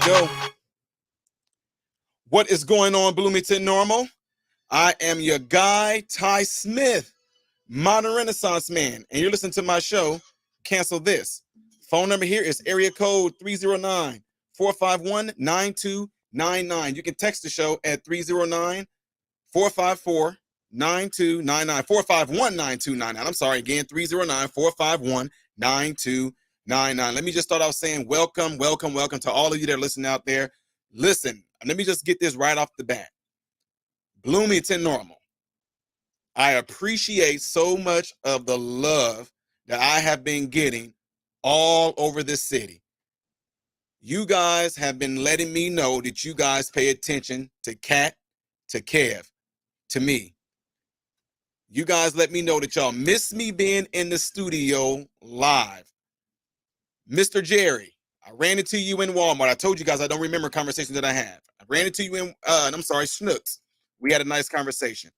go. What is going on, Bloomington Normal? I am your guy, Ty Smith, modern Renaissance man, and you're listening to my show, Cancel This. Phone number here is area code 309-451-9299. You can text the show at 309-454-9299, 451-9299. I'm sorry, again, 309-451-9299. Let me just start off saying welcome to all of you that are listening out there. Listen, let me just get this right off the bat. Bloomington Normal. I appreciate so much of the love that I have been getting all over this city. You guys have been letting me know that you guys pay attention to Kat, to Kev, to me. You guys let me know that y'all miss me being in the studio live. Mr. Jerry, I ran into you in Walmart. I told you guys I don't remember conversations that I have. I ran into you in, Snooks. We had a nice conversation.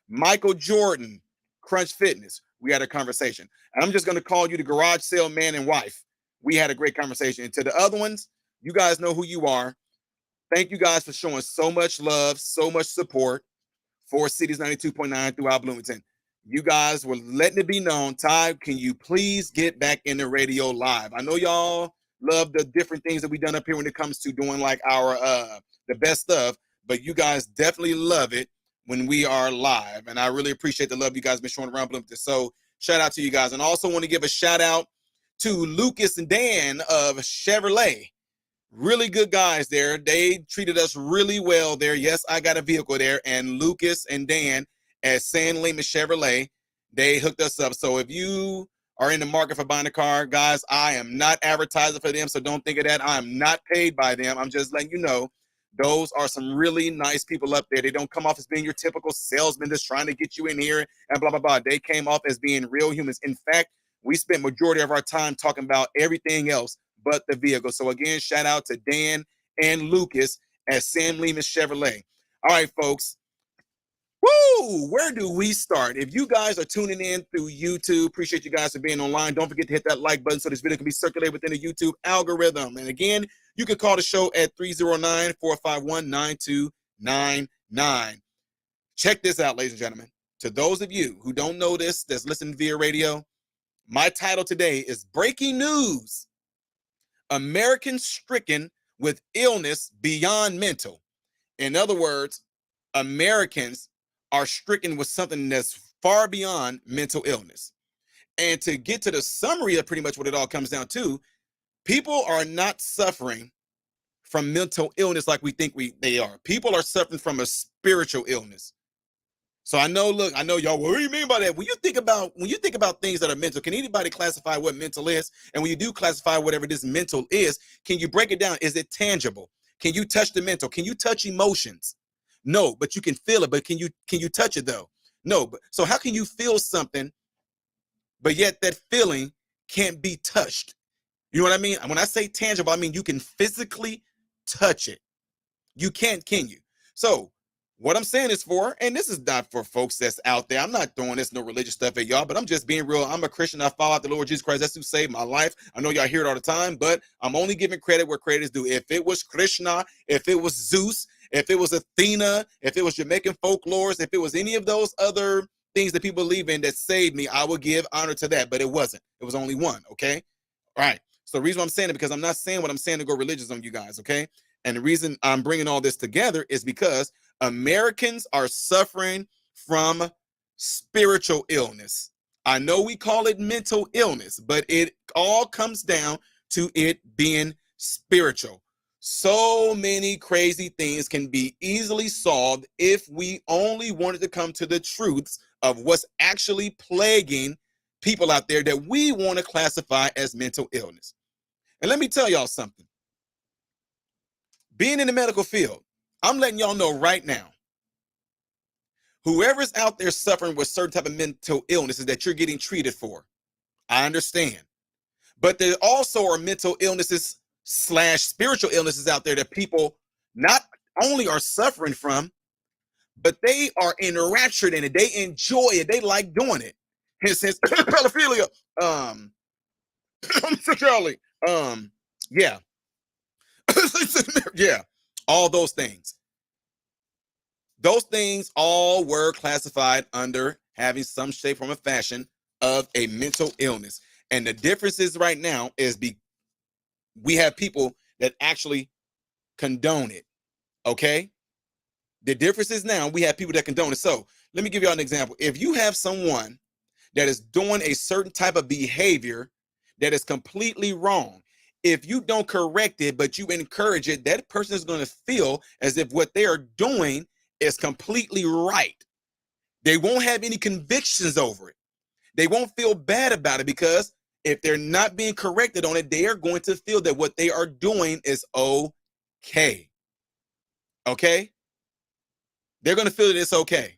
Michael Jordan, Crunch Fitness. We had a conversation. And I'm just going to call you the garage sale man and wife. We had a great conversation. And to the other ones, you guys know who you are. Thank you guys for showing so much love, so much support for Cities 92.9 throughout Bloomington. You guys were letting it be known, Ty, can you please get back in the radio live? I know y'all love the different things that we've done up here when it comes to doing like our the best of, but you guys definitely love it when we are live. And I really appreciate the love you guys been showing around Bloomington. So shout out to you guys. And I also want to give a shout out to Lucas and Dan of Chevrolet. Really good guys there. They treated us really well there. Yes, I got a vehicle there. And Lucas and Dan at San Lima Chevrolet, they hooked us up. So if you are in the market for buying a car, guys, I am not advertising for them, so don't think of that. I am not paid by them. I'm just letting you know those are some really nice people up there. They don't come off as being your typical salesman that's trying to get you in here and blah, blah, blah. They came off as being real humans. In fact, we spent majority of our time talking about everything else but the vehicle. So again, shout out to Dan and Lucas at San Lima Chevrolet. All right, folks. Woo! Where do we start? If you guys are tuning in through YouTube, appreciate you guys for being online. Don't forget to hit that like button so this video can be circulated within the YouTube algorithm. And again, you can call the show at 309-451-9299. Check this out, ladies and gentlemen. To those of you who don't know this, that's listening via radio, my title today is Breaking News. Americans stricken with illness beyond mental. In other words, Americans are stricken with something that's far beyond mental illness. And to get to the summary of pretty much what it all comes down to, people are not suffering from mental illness like we think they are. People are suffering from a spiritual illness. So I know y'all, what do you mean by that? When you think about things that are mental, can anybody classify what mental is? And when you do classify whatever this mental is, can you break it down? Is it tangible? Can you touch the mental? Can you touch emotions? No, but you can feel it. But can you touch it though? No. But so how can you feel something, but yet that feeling can't be touched? You know what I mean? When I say tangible, I mean you can physically touch it. You can't, can you? So what I'm saying is and this is not for folks that's out there. I'm not throwing this no religious stuff at y'all, but I'm just being real. I'm a Christian. I follow the Lord Jesus Christ. That's who saved my life. I know y'all hear it all the time, but I'm only giving credit where credit is due. If it was Krishna, if it was Zeus, if it was Athena, if it was Jamaican folklores, if it was any of those other things that people believe in that saved me, I would give honor to that, but it wasn't. It was only one, okay? All right. So the reason I'm saying it, because I'm not saying what I'm saying to go religious on you guys, okay? And the reason I'm bringing all this together is because Americans are suffering from spiritual illness. I know we call it mental illness, but it all comes down to it being spiritual. So many crazy things can be easily solved if we only wanted to come to the truths of what's actually plaguing people out there that we want to classify as mental illness. And let me tell y'all something. Being in the medical field, I'm letting y'all know right now, whoever's out there suffering with certain type of mental illnesses that you're getting treated for, I understand. But there also are mental illnesses / spiritual illnesses out there that people not only are suffering from, but they are enraptured in it. They enjoy it. They like doing it. Hence pedophilia, homosexuality, yeah. Yeah, all those things. Those things all were classified under having some shape, form, or fashion of a mental illness. And the difference is right now is we have people that actually condone it. Okay? The difference is now we have people that condone it. So let me give you an example. If you have someone that is doing a certain type of behavior that is completely wrong, if you don't correct it, but you encourage it, that person is going to feel as if what they are doing is completely right. They won't have any convictions over it. They won't feel bad about it because if they're not being corrected on it, they are going to feel that what they are doing is okay. Okay? They're going to feel that it's okay.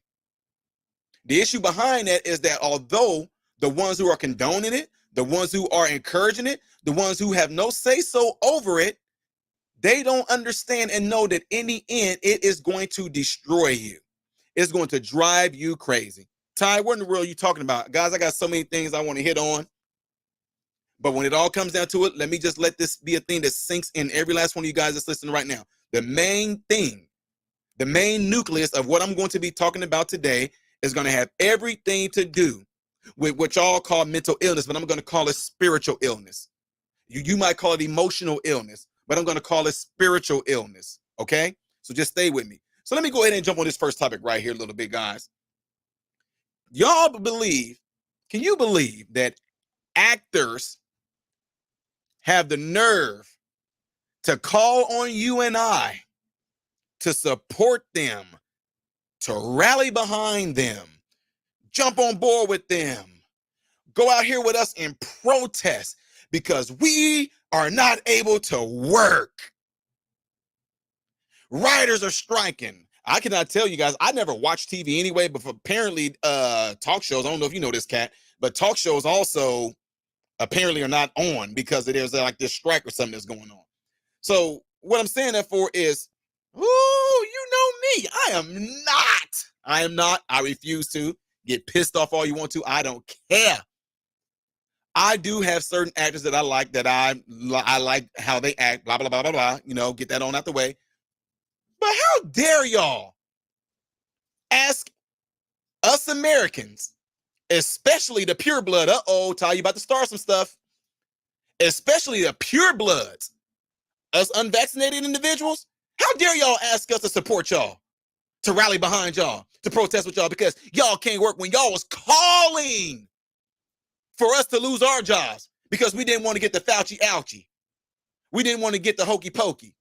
The issue behind that is that although the ones who are condoning it, the ones who are encouraging it, the ones who have no say-so over it, they don't understand and know that in the end, it is going to destroy you. It's going to drive you crazy. Ty, what in the world are you talking about? Guys, I got so many things I want to hit on. But when it all comes down to it, let me just let this be a thing that sinks in every last one of you guys that's listening right now. The main thing, the main nucleus of what I'm going to be talking about today is going to have everything to do with what y'all call mental illness, but I'm going to call it spiritual illness. You might call it emotional illness, but I'm going to call it spiritual illness. Okay? So just stay with me. So let me go ahead and jump on this first topic right here a little bit, guys. Y'all believe, can you believe that actors have the nerve to call on you and I to support them, to rally behind them, jump on board with them, go out here with us and protest because we are not able to work? Writers are striking. I cannot tell you guys, I never watched TV anyway, but apparently talk shows, I don't know if you know this, cat, but talk shows also apparently are not on because there's like this strike or something that's going on. So what I'm saying that for is, ooh, you know me. I am not. I refuse to. Get pissed off all you want to. I don't care. I do have certain actors that I like, that I like how they act, blah, blah, blah, blah, blah. You know, get that on out the way. But how dare y'all ask us Americans, especially the pureblood, Ty, you about to start some stuff, especially the purebloods, us unvaccinated individuals, how dare y'all ask us to support y'all, to rally behind y'all, to protest with y'all because y'all can't work when y'all was calling for us to lose our jobs because we didn't want to get the Fauci ouchie. We didn't want to get the hokey pokey.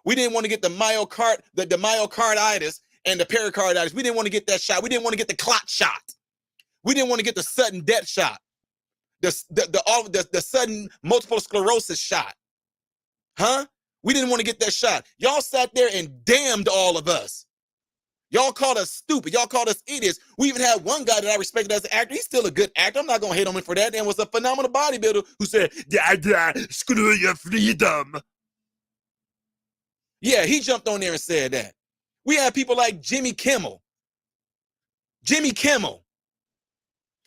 We didn't want to get the myocarditis and the pericarditis. We didn't want to get that shot. We didn't want to get the clot shot. We didn't want to get the sudden death shot. The sudden multiple sclerosis shot. Huh? We didn't want to get that shot. Y'all sat there and damned all of us. Y'all called us stupid. Y'all called us idiots. We even had one guy that I respected as an actor. He's still a good actor. I'm not going to hate on him for that. And was a phenomenal bodybuilder who said, screw your freedom. Yeah, he jumped on there and said that. We had people like Jimmy Kimmel.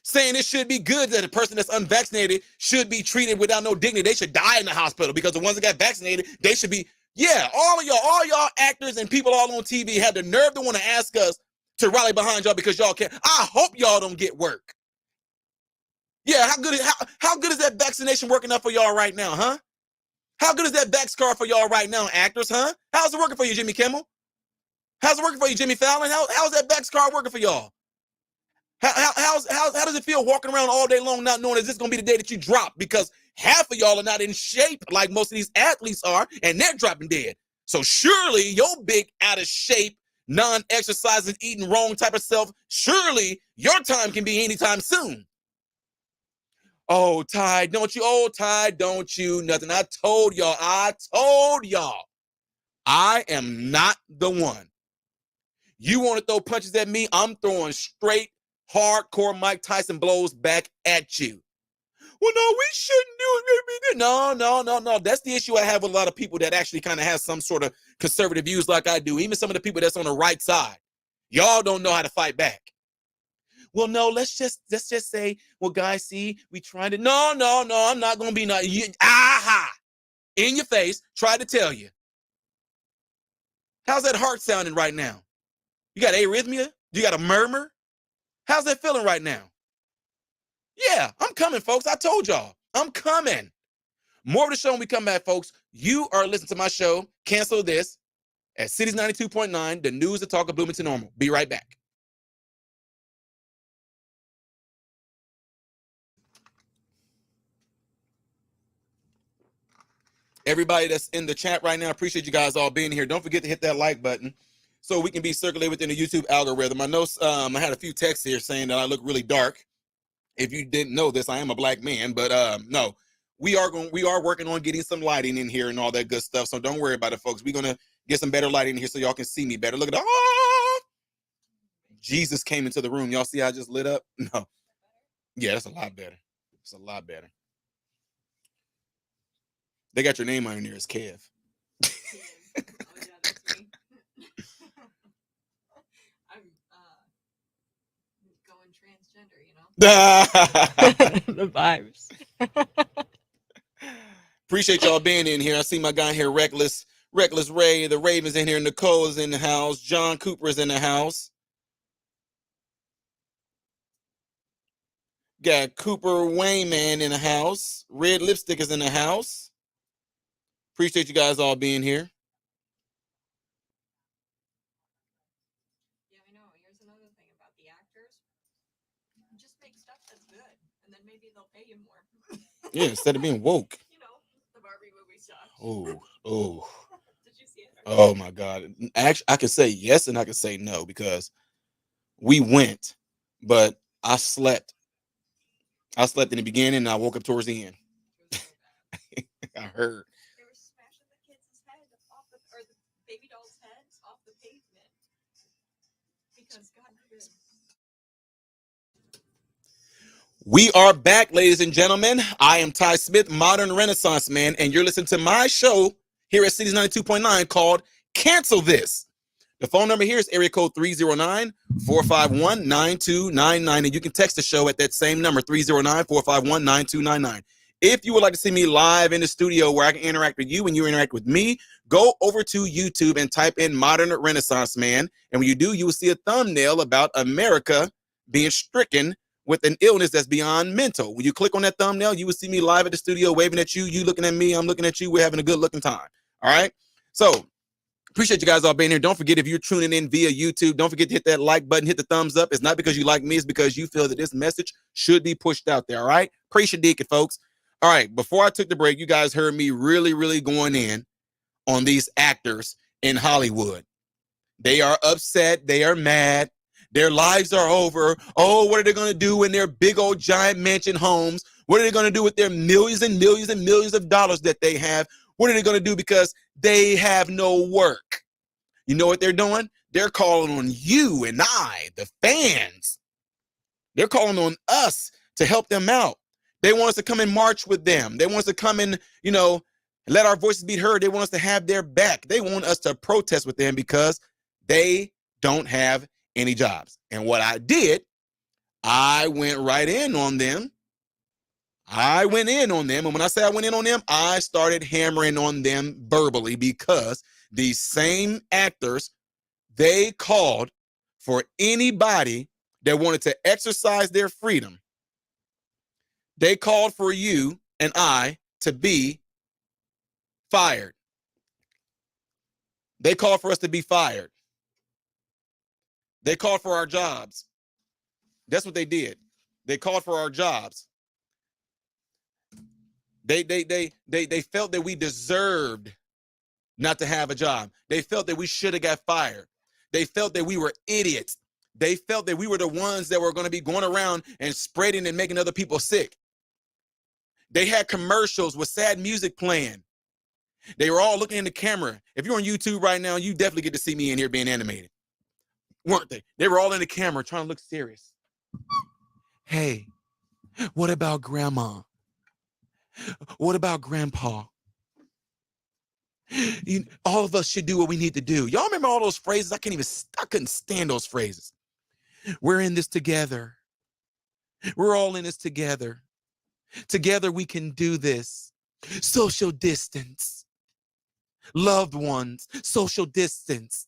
Saying it should be good that a person that's unvaccinated should be treated without no dignity. They should die in the hospital because the ones that got vaccinated, they should be. Yeah, all y'all actors and people all on TV had the nerve to want to ask us to rally behind y'all because y'all can't. I hope y'all don't get work. Yeah, how good is that vaccination working out for y'all right now, huh? How good is that vax card for y'all right now, actors, huh? How's it working for you, Jimmy Kimmel? How's it working for you, Jimmy Fallon? How's that vax card working for y'all? How does it feel walking around all day long not knowing is this going to be the day that you drop? Because half of y'all are not in shape like most of these athletes are, and they're dropping dead. So surely your big out of shape, non-exercising, eating wrong type of self, surely your time can be anytime soon. Oh, Ty, don't you? Oh, Ty, don't you? Nothing. I told y'all. I am not the one. You want to throw punches at me? I'm throwing straight, hardcore Mike Tyson blows back at you. Well, no, we shouldn't do it. No. That's the issue I have with a lot of people that actually kind of have some sort of conservative views like I do. Even some of the people that's on the right side. Y'all don't know how to fight back. Well, no, let's just say, well, guys, see, we tried to. No, I'm not going to be. Aha! In your face, try to tell you. How's that heart sounding right now? You got arrhythmia? You got a murmur? How's that feeling right now? Yeah, I'm coming, folks. I told y'all. I'm coming. More of the show when we come back, folks. You are listening to my show, Cancel This, at Cities 92.9, the news, the talk of Bloomington Normal. Be right back. Everybody that's in the chat right now, appreciate you guys all being here. Don't forget to hit that like button so we can be circulated within the YouTube algorithm. I know I had a few texts here saying that I look really dark. If you didn't know this, I am a black man, but no, we are working on getting some lighting in here and all that good stuff. So don't worry about it, folks. We're gonna get some better lighting in here so y'all can see me better. Look at that. Oh! Jesus came into the room. Y'all see how I just lit up? No. Yeah, that's a lot better. It's a lot better. They got your name on there as Kev. Oh, yeah, that's me. I'm going transgender, you know? The vibes. Appreciate y'all being in here. I see my guy here, Reckless Ray. The Ravens in here. Nicole's in the house. John Cooper's in the house. Got Cooper Wayman in the house. Red Lipstick is in the house. Appreciate you guys all being here. Yeah, I know. Here's another thing about the actors. Just make stuff that's good, and then maybe they'll pay you more. Yeah, instead of being woke. You know, the Barbie movie sucked. Oh. Did you see it? Oh my God. Actually, I can say yes and I can say no because we went, but I slept. I slept in the beginning and I woke up towards the end. I heard. They were smashing the kids' head off the baby dolls' heads off the pavement. Because God forbid. We are back, ladies and gentlemen. I am Ty Smith, Modern Renaissance Man, and you're listening to my show here at Cities 92.9 called Cancel This. The phone number here is area code 309-451-9299, and you can text the show at that same number, 309-451-9299. If you would like to see me live in the studio where I can interact with you and you interact with me, go over to YouTube and type in Modern Renaissance Man, and when you do, you will see a thumbnail about America being stricken with an illness that's beyond mental. When you click on that thumbnail, you will see me live at the studio waving at you, you looking at me, I'm looking at you, we're having a good looking time. All right? So, appreciate you guys all being here. Don't forget, if you're tuning in via YouTube, don't forget to hit that like button, hit the thumbs up. It's not because you like me, it's because you feel that this message should be pushed out there, all right? Praise your deacon, folks. All right, before I took the break, you guys heard me really going in on these actors in Hollywood. They are upset. They are mad. Their lives are over. Oh, what are they going to do in their big old giant mansion homes? What are they going to do with their millions and millions and millions of dollars that they have? What are they going to do because they have no work? You know what they're doing? They're calling on you and I, the fans. They're calling on us to help them out. They want us to come and march with them. They want us to come and, let our voices be heard. They want us to have their back. They want us to protest with them because they don't have any jobs. And what I did, I went right in on them. And when I say I went in on them, I started hammering on them verbally because these same actors, they called for anybody that wanted to exercise their freedom. They called for you and I to be fired. They called for us to be fired. They called for our jobs. That's what they did. They called for our jobs. They felt that we deserved not to have a job. They felt that we should have got fired. They felt that we were idiots. They felt that we were the ones that were going to be going around and spreading and making other people sick. They had commercials with sad music playing. They were all looking in the camera. If you're on YouTube right now, you definitely get to see me in here being animated. Weren't they? They were all in the camera trying to look serious. Hey, what about grandma? What about grandpa? All of us should do what we need to do. Y'all remember all those phrases? I couldn't stand those phrases. We're in this together. We're all in this together. Together we can do this. Social distance. loved ones, social distance.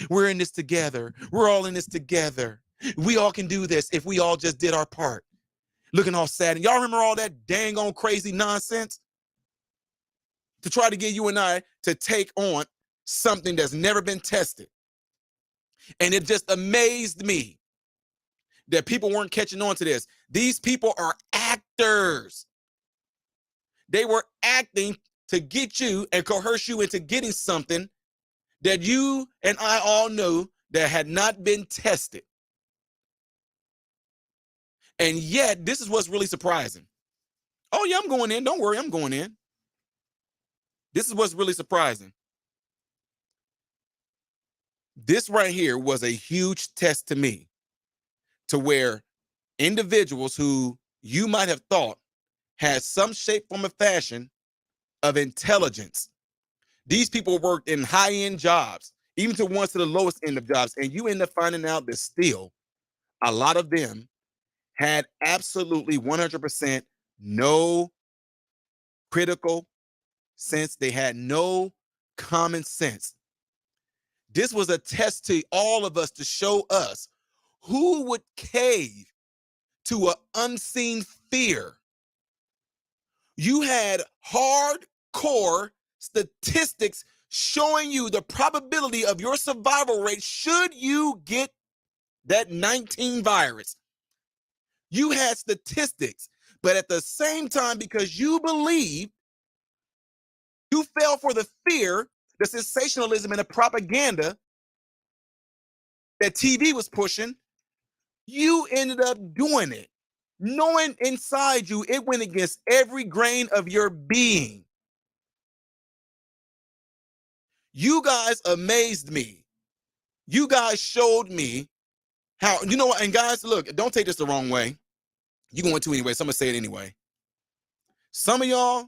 We're in this together. We're all in this together. We all can do this if we all just did our part. Looking all sad. And y'all remember all that dang on crazy nonsense? To try to get you and I to take on something that's never been tested. And it just amazed me that people weren't catching on to this. These people are actors. They were acting to get you and coerce you into getting something that you and I all knew that had not been tested. And yet, this is what's really surprising. Oh, yeah, I'm going in. Don't worry, I'm going in. This is what's really surprising. This right here was a huge test to me, to where individuals who you might have thought had some shape, form, or fashion of intelligence. These people worked in high-end jobs, even to ones to the lowest end of jobs. And you end up finding out that still a lot of them had absolutely 100% no critical sense. They had no common sense. This was a test to all of us to show us who would cave to an unseen fear. You had hardcore statistics showing you the probability of your survival rate should you get that 19 virus. You had statistics, but at the same time, because you believed, you fell for the fear, the sensationalism, and the propaganda that TV was pushing. You ended up doing it, knowing inside you it went against every grain of your being. You guys amazed me. You guys showed me how, you know what, and guys, look, don't take this the wrong way. You're going to anyway, so I'm going to say it anyway. Some of y'all,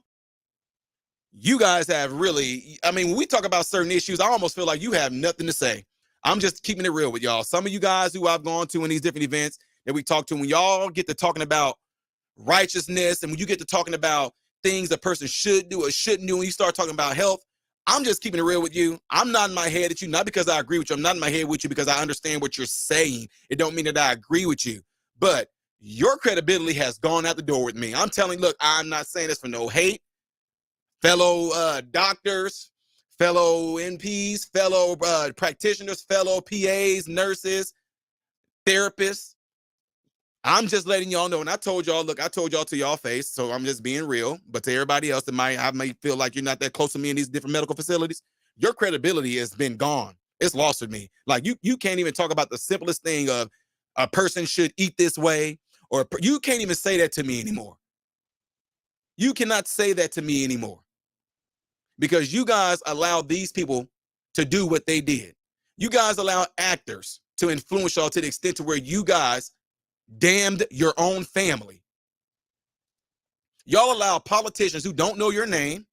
you guys have really, I mean, when we talk about certain issues, I almost feel like you have nothing to say. I'm just keeping it real with y'all. Some of you guys who I've gone to in these different events that we talk to, when y'all get to talking about righteousness and when you get to talking about things a person should do or shouldn't do, and you start talking about health, I'm just keeping it real with you. I'm nodding my head at you, not because I agree with you. I'm nodding my head with you because I understand what you're saying. It don't mean that I agree with you, but your credibility has gone out the door with me. I'm telling you, look, I'm not saying this for no hate. Fellow doctors, fellow NPs, fellow practitioners, fellow PAs, nurses, therapists. I'm just letting y'all know, and I told y'all, look, I told y'all to y'all face, so I'm just being real. But to everybody else that I may feel like you're not that close to me in these different medical facilities, your credibility has been gone. It's lost with me. Like you can't even talk about the simplest thing of a person should eat this way, or you can't even say that to me anymore. You cannot say that to me anymore because you guys allowed these people to do what they did. You guys allow actors to influence y'all to the extent to where you guys damned your own family. Y'all allow politicians who don't know your name.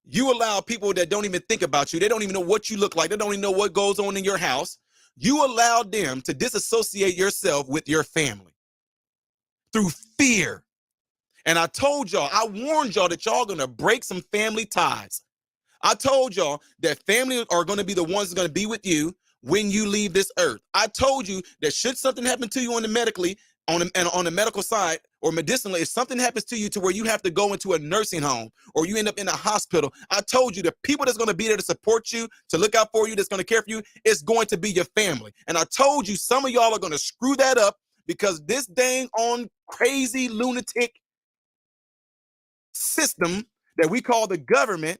You allow people that don't even think about you. They don't even know what you look like. They don't even know what goes on in your house. You allowed them to disassociate yourself with your family through fear. And I told y'all, I warned y'all that y'all gonna break some family ties. I told y'all that family are gonna be the ones that's gonna be with you when you leave this earth. I told you that should something happen to you on the medical side or medicinally, if something happens to you to where you have to go into a nursing home or you end up in a hospital, I told you the people that's going to be there to support you, to look out for you, that's going to care for you, is going to be your family. And I told you some of y'all are going to screw that up because this dang on crazy lunatic system that we call the government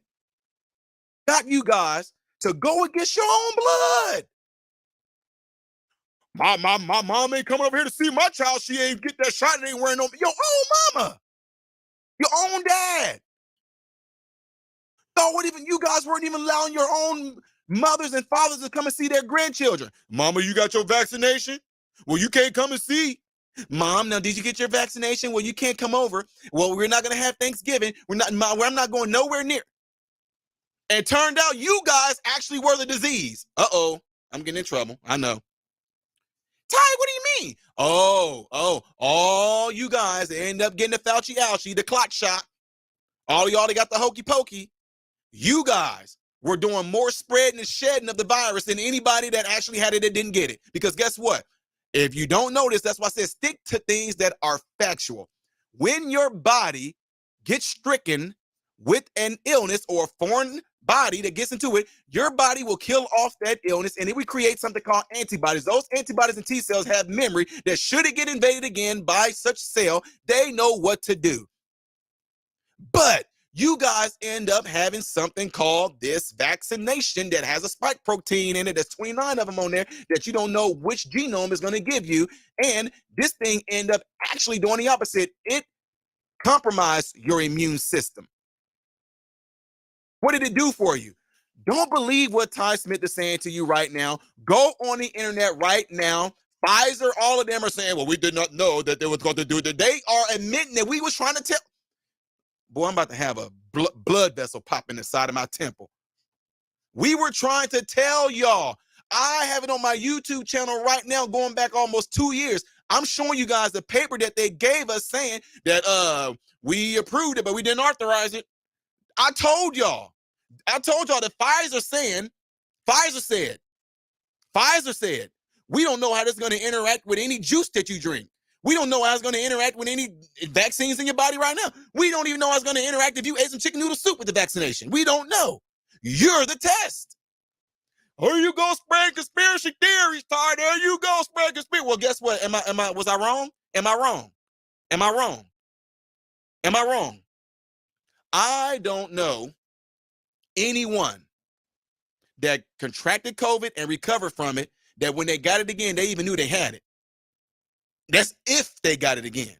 got you guys to go against your own blood. My mom ain't coming over here to see my child. She ain't get that shot and ain't wearing no, your own mama, your own dad. No, what even you guys weren't even allowing your own mothers and fathers to come and see their grandchildren. Mama, you got your vaccination? Well, you can't come and see. Mom, now did you get your vaccination? Well, you can't come over. Well, we're not gonna have Thanksgiving. I'm not going nowhere near. And it turned out you guys actually were the disease. Uh-oh, I'm getting in trouble. I know. Ty, what do you mean? All you guys end up getting the Fauci ouchie, the clot shot. All y'all that got the hokey pokey. You guys were doing more spreading and shedding of the virus than anybody that actually had it that didn't get it. Because guess what? If you don't notice, that's why I said stick to things that are factual. When your body gets stricken with an illness or a foreign body that gets into it, your body will kill off that illness and it will create something called antibodies. Those antibodies and T cells have memory that should it get invaded again by such cell, they know what to do. But you guys end up having something called this vaccination that has a spike protein in it. There's 29 of them on there that you don't know which genome is going to give you. And this thing end up actually doing the opposite. It compromised your immune system. What did it do for you? Don't believe what Ty Smith is saying to you right now. Go on the internet right now. Pfizer, all of them are saying, well, we did not know that they was going to do that. They are admitting that we was trying to tell. Boy, I'm about to have a blood vessel popping inside of my temple. We were trying to tell y'all. I have it on my YouTube channel right now, going back almost 2 years. I'm showing you guys the paper that they gave us saying that we approved it, but we didn't authorize it. I told y'all that Pfizer said, we don't know how this is going to interact with any juice that you drink. We don't know how it's going to interact with any vaccines in your body right now. We don't even know how it's going to interact if you ate some chicken noodle soup with the vaccination. We don't know. You're the test. There you go, spreading conspiracy theories, Ty. There you go, spreading conspiracy. Well, guess what? Was I wrong? Am I wrong? Am I wrong? Am I wrong? I don't know anyone that contracted COVID and recovered from it, that when they got it again, they even knew they had it. That's if they got it again.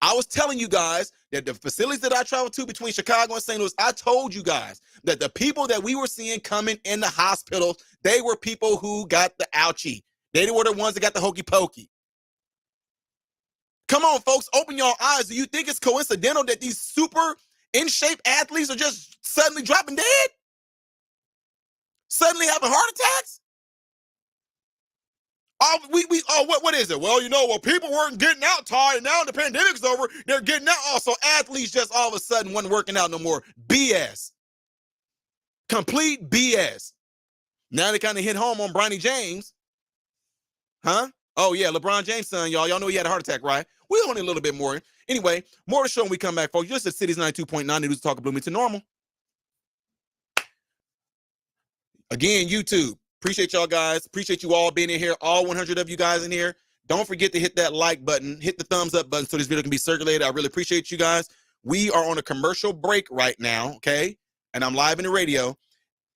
I was telling you guys that the facilities that I traveled to between Chicago and St. Louis, I told you guys that the people that we were seeing coming in the hospitals, they were people who got the ouchie. They were the ones that got the hokey pokey. Come on, folks, open your eyes. Do you think it's coincidental that these super in shape athletes are just suddenly dropping dead? Suddenly having heart attacks? What is it? Well, people weren't getting out, Ty, and now the pandemic's over, they're getting out. Also, athletes just all of a sudden wasn't working out no more. BS. Complete BS. Now they kind of hit home on Bronny James. Huh? Oh, yeah, LeBron James' son, y'all. Y'all know he had a heart attack, right? We'll only a little bit more. Anyway, more to show when we come back, folks. Just at Cities 92.9, News Talk of Bloomington Normal. Again, YouTube. Appreciate y'all guys. Appreciate you all being in here. All 100 of you guys in here. Don't forget to hit that like button. Hit the thumbs up button so this video can be circulated. I really appreciate you guys. We are on a commercial break right now, okay? And I'm live in the radio.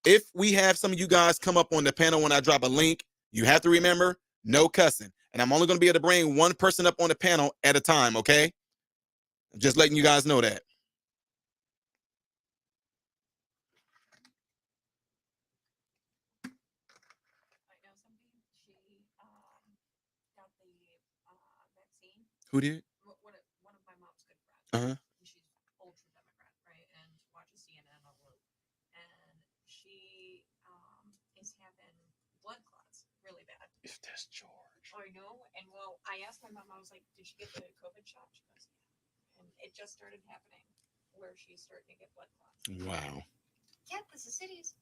If we have some of you guys come up on the panel when I drop a link, you have to remember, no cussing. And I'm only going to be able to bring one person up on the panel at a time, okay? Just letting you guys know that. Who did? One of my mom's good friends. She's ultra Democrat, right? And watches CNN a lot. And she is having blood clots really bad. If that's George. I know. And well, I asked my mom, I was like, did she get the COVID shot? She goes, yeah. And it just started happening where she's starting to get blood clots. Wow. Yeah, this is cities.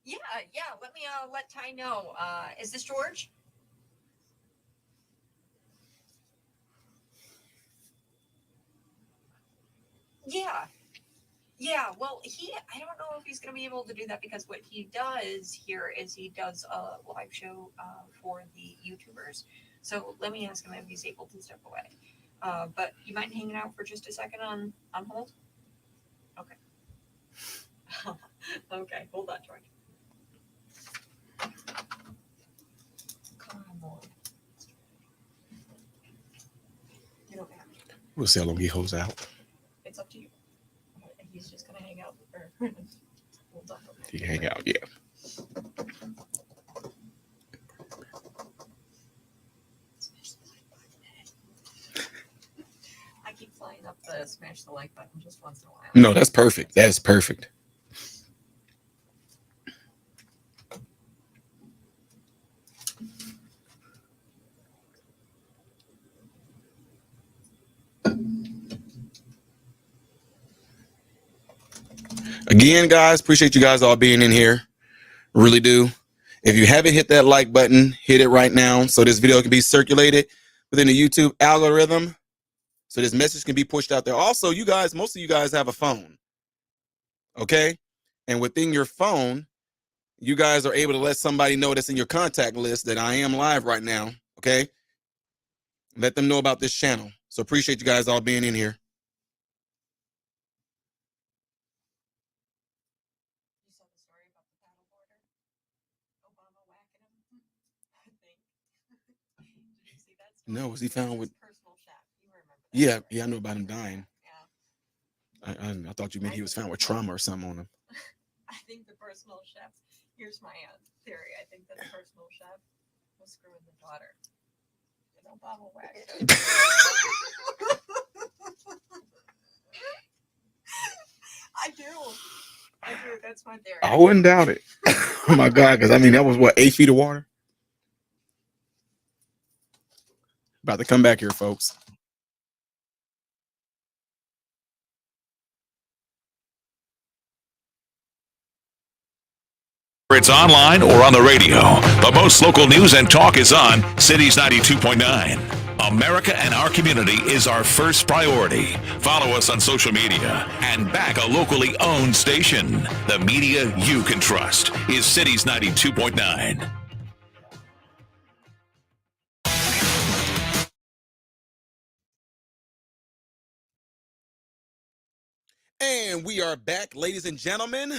Yeah. Let me let Ty know. Is this George? Yeah, well, I don't know if he's going to be able to do that because what he does here is he does a live show for the YouTubers. So let me ask him if he's able to step away. But you mind hanging out for just a second on hold? Okay. Okay, hold on, George. Come on. You don't have to. We'll see how long he holds out. It's up to you. He's just gonna hang out with her. We'll talk about it. He can hang out, yeah. I keep flying up the smash the like button just once in a while. No, that's perfect. That is perfect. Again, guys, appreciate you guys all being in here. Really do. If you haven't hit that like button, hit it right now so this video can be circulated within the YouTube algorithm, so this message can be pushed out there. Also, you guys, most of you guys have a phone, okay? And within your phone, you guys are able to let somebody know that's in your contact list that I am live right now, okay? Let them know about this channel. So appreciate you guys all being in here. You saw the story about the paddle boarder? Obama whacking him, I think. Did you see that story? No, was he found with personal chef? You remember that? Yeah, I know about him dying. Yeah. I thought you meant he was found with trauma or something on him. I think the personal chef. Here's my theory. I think that the personal chef was screwing the daughter. And Obama whacked him. I do. That's my theory. I wouldn't doubt it. Oh my God, because I mean that was what, 8 feet of water? About to come back here, folks. It's online or on the radio, but most local news and talk is on Cities 92.9. America and our community is our first priority. Follow us on social media and back a locally owned station. The media you can trust is Cities 92.9. And we are back, ladies and gentlemen.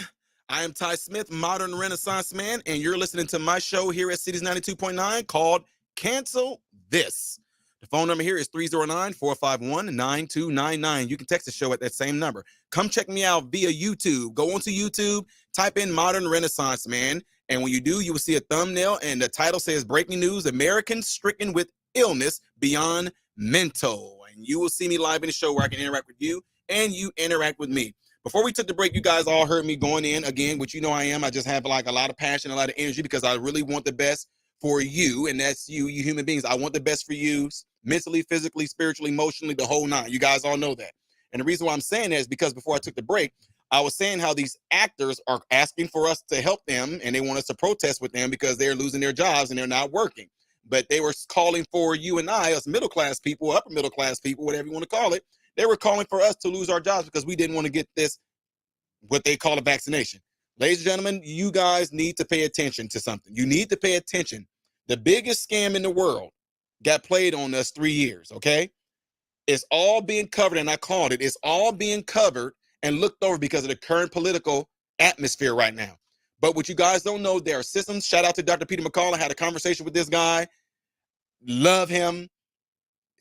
I am Ty Smith, Modern Renaissance Man, and you're listening to my show here at Cities 92.9 called Cancel This. The phone number here is 309-451-9299. You can text the show at that same number. Come check me out via YouTube. Go onto YouTube, type in Modern Renaissance Man, and when you do, you will see a thumbnail, and the title says Breaking News, Americans Stricken with Illness Beyond Mental. And you will see me live in the show where I can interact with you, and you interact with me. Before we took the break, you guys all heard me going in again, which you know I am. I just have like a lot of passion, a lot of energy, because I really want the best for you, and that's you human beings. I want the best for you mentally, physically, spiritually, emotionally, the whole nine. You guys all know that. And the reason why I'm saying that is because before I took the break, I was saying how these actors are asking for us to help them, and they want us to protest with them because they're losing their jobs and they're not working. But they were calling for you and I, us middle class people, upper middle class people, whatever you want to call it. They were calling for us to lose our jobs because we didn't want to get this, what they call a vaccination. Ladies and gentlemen, you guys need to pay attention to something. You need to pay attention. The biggest scam in the world got played on us 3 years, okay? It's all being covered, and I called it. It's all being covered and looked over because of the current political atmosphere right now. But what you guys don't know, there are systems. Shout out to Dr. Peter McCall. I had a conversation with this guy. Love him.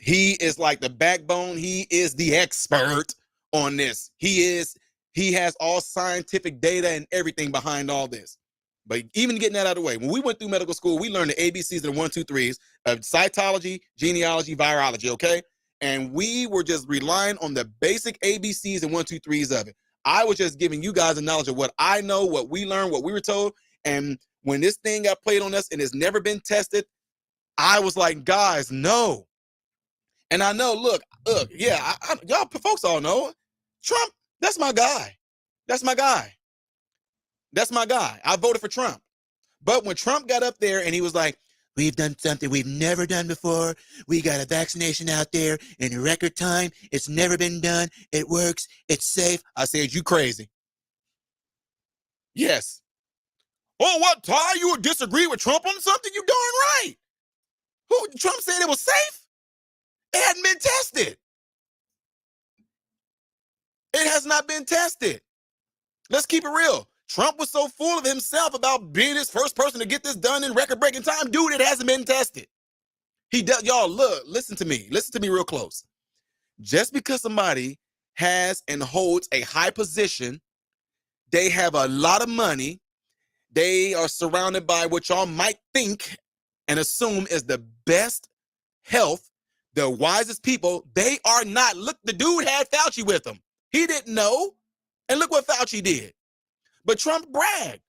He is like the backbone. He is the expert on this. He has all scientific data and everything behind all this. But even getting that out of the way, when we went through medical school, we learned the ABCs and the 1, 2, 3s of cytology, genealogy, virology, okay? And we were just relying on the basic ABCs and 1, 2, 3s of it. I was just giving you guys a knowledge of what I know, what we learned, what we were told. And when this thing got played on us and it's never been tested, I was like, guys, no. And I know, look, yeah, y'all folks all know, Trump, that's my guy. That's my guy. That's my guy. I voted for Trump. But when Trump got up there and he was like, we've done something we've never done before. We got a vaccination out there in record time. It's never been done. It works. It's safe. I said, you crazy. Yes. Oh, what, Ty? You would disagree with Trump on something? You darn right. Trump said it was safe? It hadn't been tested. It has not been tested. Let's keep it real. Trump was so full of himself about being his first person to get this done in record-breaking time. Dude, it hasn't been tested. He does. Y'all, look, listen to me. Listen to me real close. Just because somebody has and holds a high position, they have a lot of money, they are surrounded by what y'all might think and assume is the best health, the wisest people, they are not. Look, the dude had Fauci with him. He didn't know. And look what Fauci did. But Trump bragged.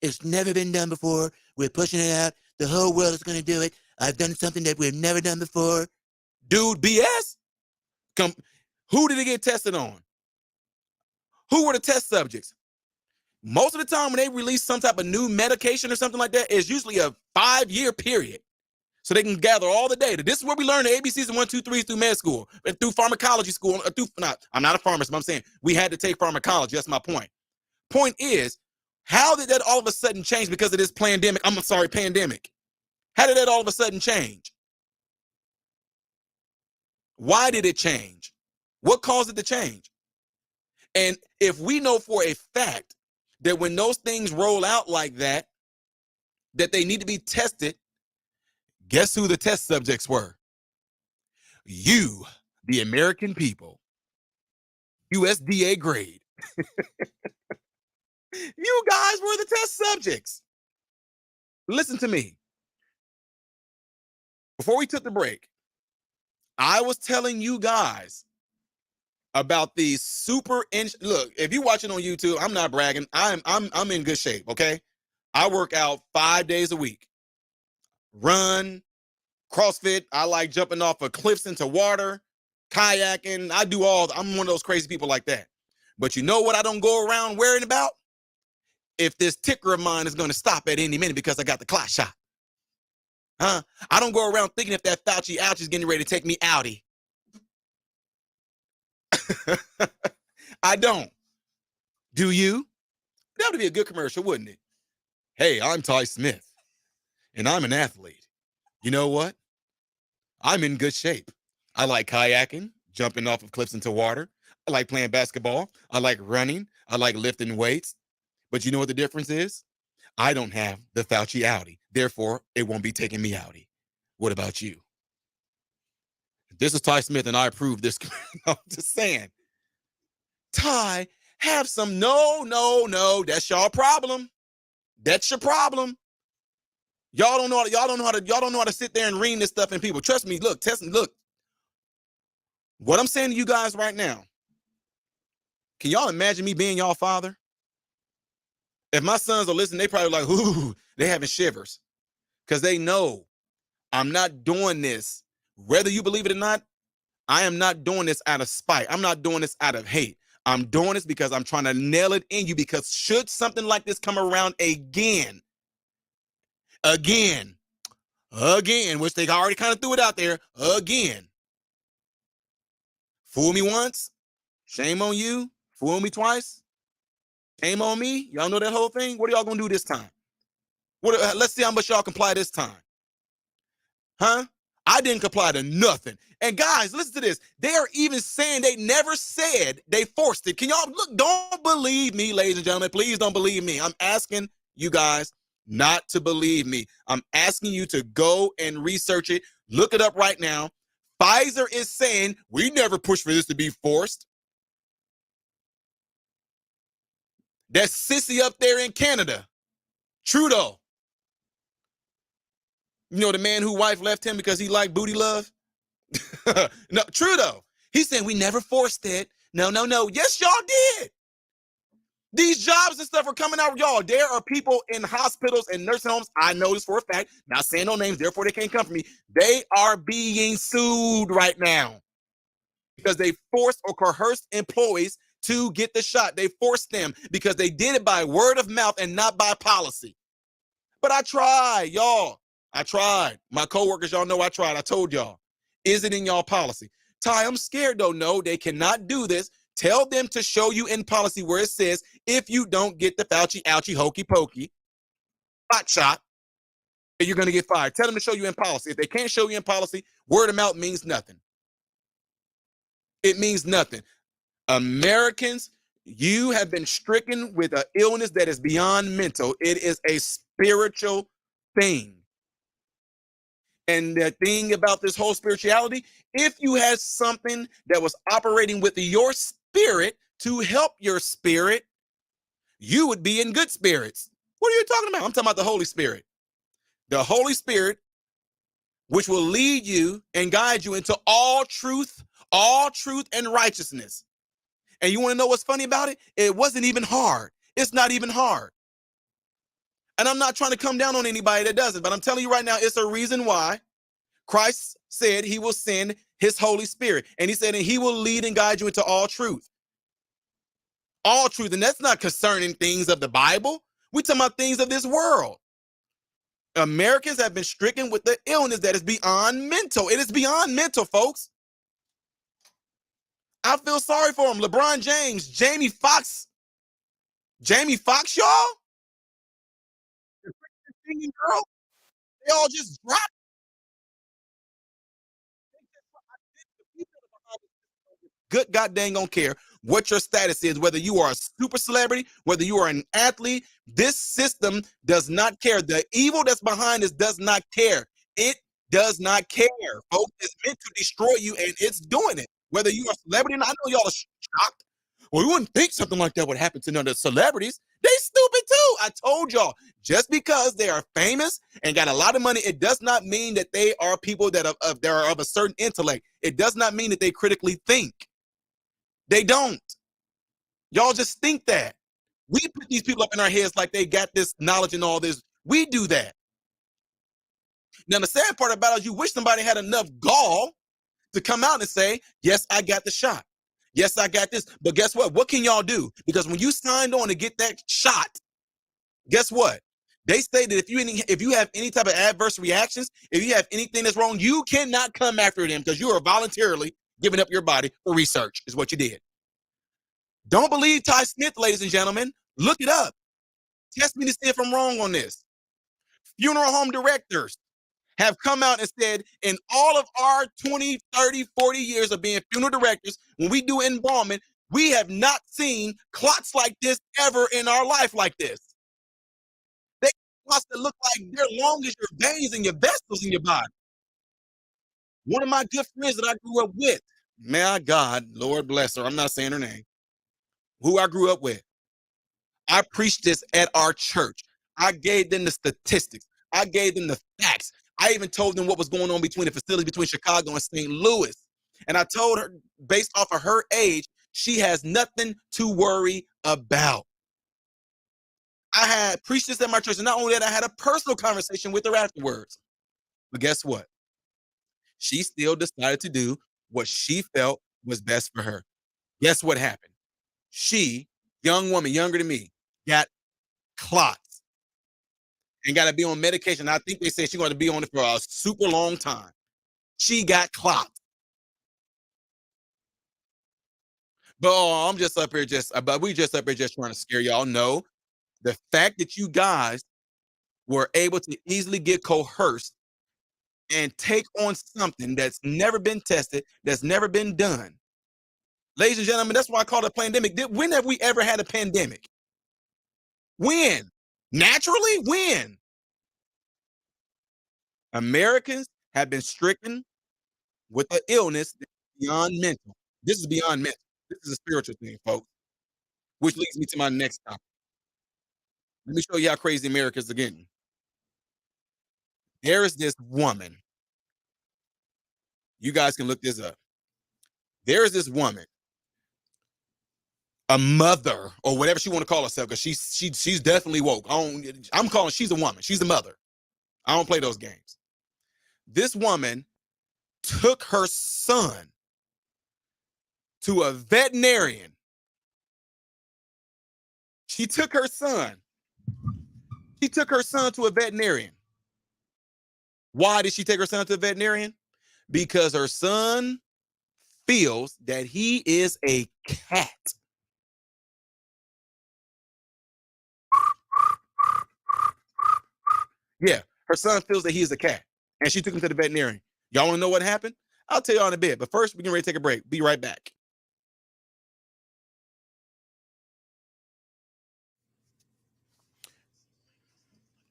It's never been done before. We're pushing it out. The whole world is going to do it. I've done something that we've never done before. Dude, BS? Who did he get tested on? Who were the test subjects? Most of the time when they release some type of new medication or something like that, it's usually a 5-year period. So they can gather all the data. This is where we learn the ABCs and 1, 2, 3 through med school and through pharmacology school. I'm not a pharmacist, but I'm saying we had to take pharmacology. That's my point. Point is, how did that all of a sudden change because of this pandemic? Pandemic. How did that all of a sudden change? Why did it change? What caused it to change? And if we know for a fact that when those things roll out like that, that they need to be tested, guess who the test subjects were? You, the American people. USDA grade. You guys were the test subjects. Listen to me. Before we took the break, I was telling you guys about these look, if you're watching on YouTube, I'm not bragging. I'm in good shape, okay? I work out 5 days a week. Run, CrossFit. I like jumping off of cliffs into water, kayaking. I'm one of those crazy people like that. But you know what I don't go around worrying about? If this ticker of mine is going to stop at any minute because I got the clot shot. I don't go around thinking if that Fauci ouch is getting ready to take me outie. I don't. Do you? That would be a good commercial, wouldn't it? Hey, I'm Ty Smith, and I'm an athlete. You know what? I'm in good shape. I like kayaking, jumping off of cliffs into water. I like playing basketball. I like running. I like lifting weights. But you know what the difference is? I don't have the Fauci outie. Therefore, it won't be taking me outie. What about you? This is Ty Smith, and I approve this. I'm just saying. Ty, have some. No. That's y'all problem. That's your problem. Y'all don't know how to sit there and read this stuff in people. Trust me. Look. What I'm saying to you guys right now. Can y'all imagine me being y'all father? If my sons are listening, they probably like, ooh, they having shivers. Because they know I'm not doing this. Whether you believe it or not, I am not doing this out of spite. I'm not doing this out of hate. I'm doing this because I'm trying to nail it in you, because should something like this come around again, which they already kind of threw it out there, again. Fool me once, shame on you. Fool me twice, shame on me. Y'all know that whole thing? What are y'all going to do this time? Let's see how much y'all comply this time. I didn't comply to nothing. And guys, listen to this. They are even saying they never said they forced it. Can y'all look? Don't believe me, ladies and gentlemen. Please don't believe me. I'm asking you guys not to believe me. I'm asking you to go and research it. Look it up right now. Pfizer is saying we never pushed for this to be forced. That sissy up there in Canada, Trudeau. You know, the man whose wife left him because he liked booty love? No, Trudeau. He's saying we never forced it. No. Yes, y'all did. These jobs and stuff are coming out, y'all. There are people in hospitals and nursing homes. I know this for a fact. Not saying no names, therefore they can't come for me. They are being sued right now because they forced or coerced employees to get the shot. They forced them because they did it by word of mouth and not by policy. But I tried, y'all. I tried. My coworkers, y'all know I tried. I told y'all. Is it in y'all policy? Ty, I'm scared though. No, they cannot do this. Tell them to show you in policy where it says if you don't get the Fauci ouchie hokey pokey hot shot, you're going to get fired. Tell them to show you in policy. If they can't show you in policy, word of mouth means nothing. It means nothing. Americans, you have been stricken with an illness that is beyond mental. It is a spiritual thing. And the thing about this whole spirituality, if you had something that was operating with your spirit to help your spirit, you would be in good spirits. What are you talking about? I'm talking about the Holy Spirit. The Holy Spirit, which will lead you and guide you into all truth and righteousness. And you want to know what's funny about it? It wasn't even hard. It's not even hard. And I'm not trying to come down on anybody that doesn't, but I'm telling you right now, it's a reason why Christ said he will send his Holy Spirit. And he said, and he will lead and guide you into all truth. All truth. And that's not concerning things of the Bible. We're talking about things of this world. Americans have been stricken with the illness that is beyond mental. It is beyond mental, folks. I feel sorry for him. LeBron James, Jamie Foxx, y'all. The singing girl, they all just dropped. Good goddamn don't care what your status is, whether you are a super celebrity, whether you are an athlete. This system does not care. The evil that's behind this does not care. It does not care, folks. It's meant to destroy you, and it's doing it. Whether you're a celebrity or not, I know y'all are shocked. Well, you wouldn't think something like that would happen to none of the celebrities. They stupid too. I told y'all, just because they are famous and got a lot of money, it does not mean that they are people that are of a certain intellect. It does not mean that they critically think. They don't. Y'all just think that. We put these people up in our heads like they got this knowledge and all this. We do that. Now, the sad part about it is you wish somebody had enough gall to come out and say, yes, I got the shot. Yes, I got this. But guess what? What can y'all do? Because when you signed on to get that shot, guess what? They say that if you have any type of adverse reactions, if you have anything that's wrong, you cannot come after them because you are voluntarily giving up your body for research, is what you did. Don't believe Ty Smith, ladies and gentlemen. Look it up. Test me to see if I'm wrong on this. Funeral home directors have come out and said, in all of our 20, 30, 40 years of being funeral directors, when we do embalming, we have not seen clots like this ever in our life like this. They clots that look like they're long as your veins and your vessels in your body. One of my good friends that I grew up with, my God, Lord bless her, I'm not saying her name, who I grew up with. I preached this at our church. I gave them the statistics. I gave them the facts. I even told them what was going on between the facilities between Chicago and St. Louis. And I told her, based off of her age, she has nothing to worry about. I had preached this at my church, and not only that, I had a personal conversation with her afterwards. But guess what? She still decided to do what she felt was best for her. Guess what happened? She, young woman, younger than me, got clots and got to be on medication. I think they said she's going to be on it for a super long time. She got clots. But I'm just up here but we just up here just trying to scare y'all. No, the fact that you guys were able to easily get coerced and take on something that's never been tested, that's never been done. Ladies and gentlemen, that's why I call it a pandemic. When have we ever had a pandemic? When? Naturally? When? Americans have been stricken with an illness beyond mental. This is beyond mental. This is a spiritual thing, folks. Which leads me to my next topic. Let me show you how crazy Americans are getting. There is this woman. You guys can look this up. There is this woman, a mother, or whatever she want to call herself, because she's definitely woke. I'm calling she's a woman. She's a mother. I don't play those games. This woman took her son to a veterinarian. She took her son to a veterinarian. Why did she take her son to a veterinarian? Because her son feels that he is a cat. Yeah, her son feels that he is a cat. And she took him to the veterinarian. Y'all want to know what happened? I'll tell y'all in a bit. But first, we're getting ready to take a break. Be right back.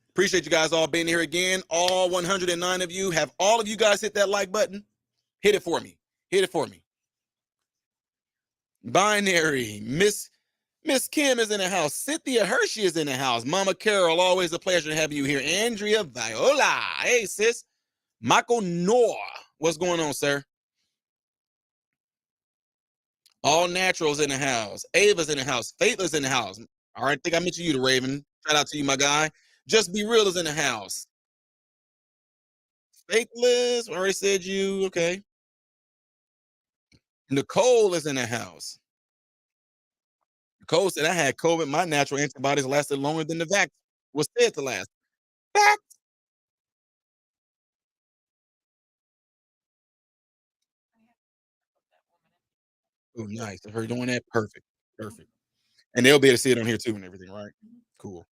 Appreciate you guys all being here again. All 109 of you. Have all of you guys hit that like button? Hit it for me. Hit it for me. Binary. Miss Kim is in the house. Cynthia Hershey is in the house. Mama Carol, always a pleasure to have you here. Andrea Viola. Hey, sis. Michael Noor. What's going on, sir? All Naturals in the house. Ava's in the house. Faithless in the house. All right, I think I mentioned you, the Raven. Shout out to you, my guy. Just Be Real is in the house. Faithless, already said you. Okay. Nicole is in the house. Cole said I had COVID. My natural antibodies lasted longer than the vax was said to last. Vax. Oh, nice. Her doing that. Perfect. Perfect. And they'll be able to see it on here too and everything, right? Cool.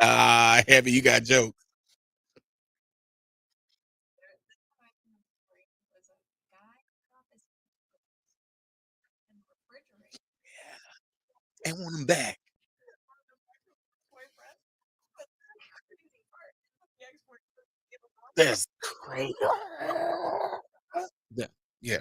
Heavy, you got jokes. I want them back. That's crazy. Yeah. Yeah.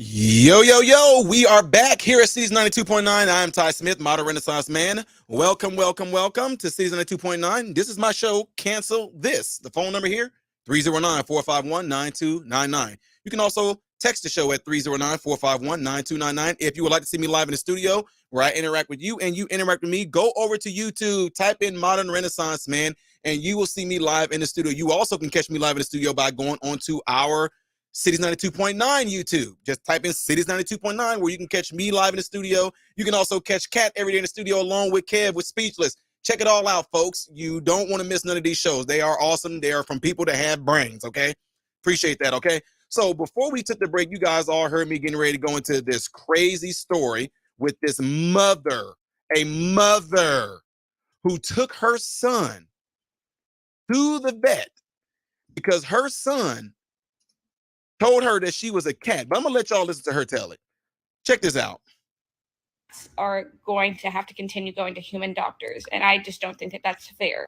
Yo, yo, yo, we are back here at Season 92.9. I am Ty Smith, modern Renaissance man. Welcome, welcome, welcome to Season 92.9. This is my show, Cancel This. The phone number here, 309-451-9299. You can also text the show at 309-451-9299. If you would like to see me live in the studio where I interact with you and you interact with me, go over to YouTube, type in Modern Renaissance Man, and you will see me live in the studio. You also can catch me live in the studio by going onto our Cities 92.9 YouTube. Just type in Cities 92.9 where you can catch me live in the studio. You can also catch Kat every day in the studio along with Kev with Speechless. Check it all out, folks. You don't want to miss none of these shows. They are awesome. They are from people that have brains, okay? Appreciate that, okay? So before we took the break, you guys all heard me getting ready to go into this crazy story with this mother, a mother who took her son to the vet because her son told her that she was a cat. But I'm going to let y'all listen to her tell it. Check this out. Are going to have to continue going to human doctors, and I just don't think that that's fair.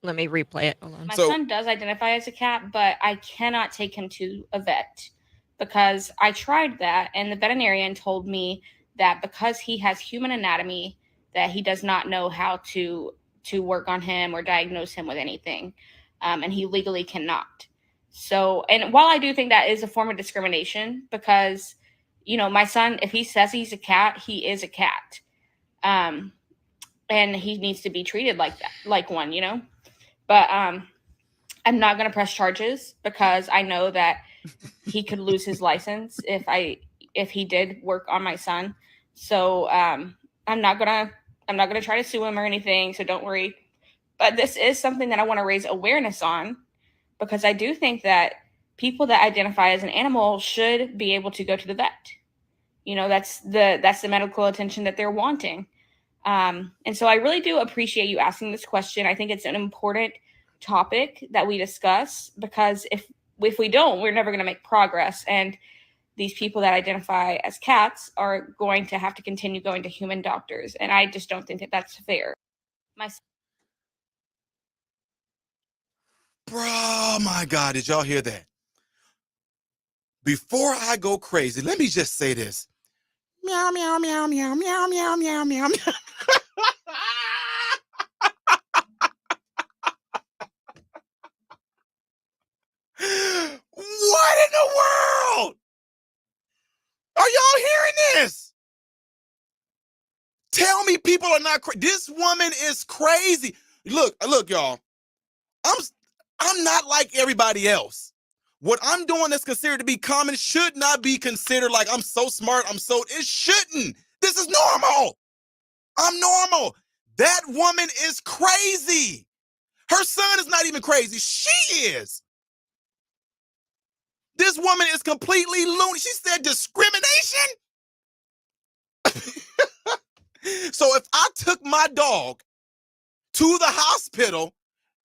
Let me replay it. Hold on. My son does identify as a cat, but I cannot take him to a vet because I tried that, and the veterinarian told me that because he has human anatomy, that he does not know how to work on him or diagnose him with anything, and he legally cannot. So, and while I do think that is a form of discrimination, because my son, if he says he's a cat, he is a cat, and he needs to be treated like that, like one, But I'm not going to press charges because I know that he could lose his license if he did work on my son. So I'm not gonna try to sue him or anything. So don't worry. But this is something that I want to raise awareness on because I do think that people that identify as an animal should be able to go to the vet. That's the medical attention that they're wanting. And so I really do appreciate you asking this question. I think it's an important topic that we discuss because if we don't, we're never going to make progress. And these people that identify as cats are going to have to continue going to human doctors. And I just don't think that that's fair. Bro, my God, did y'all hear that? Before I go crazy, let me just say this. Meow, meow, meow, meow, meow, meow, meow, meow, meow. What in the world? Are y'all hearing this? Tell me people are not crazy. This woman is crazy. Look, y'all. I'm not like everybody else. What I'm doing that's considered to be common should not be considered like I'm so smart. It shouldn't. This is normal. I'm normal. That woman is crazy. Her son is not even crazy. She is. This woman is completely loony. She said discrimination. So if I took my dog to the hospital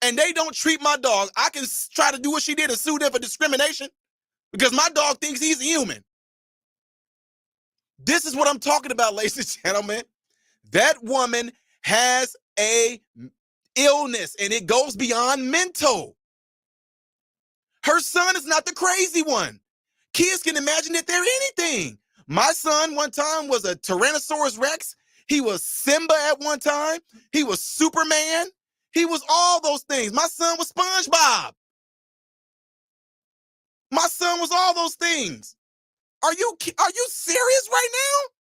and they don't treat my dog, I can try to do what she did and sue them for discrimination because my dog thinks he's human. This is what I'm talking about, ladies and gentlemen. That woman has a illness, and it goes beyond mental. Her son is not the crazy one. Kids can imagine that they're anything. My son one time was a Tyrannosaurus Rex. He was Simba at one time. He was Superman. He was all those things. My son was SpongeBob. My son was all those things. Are you serious right now?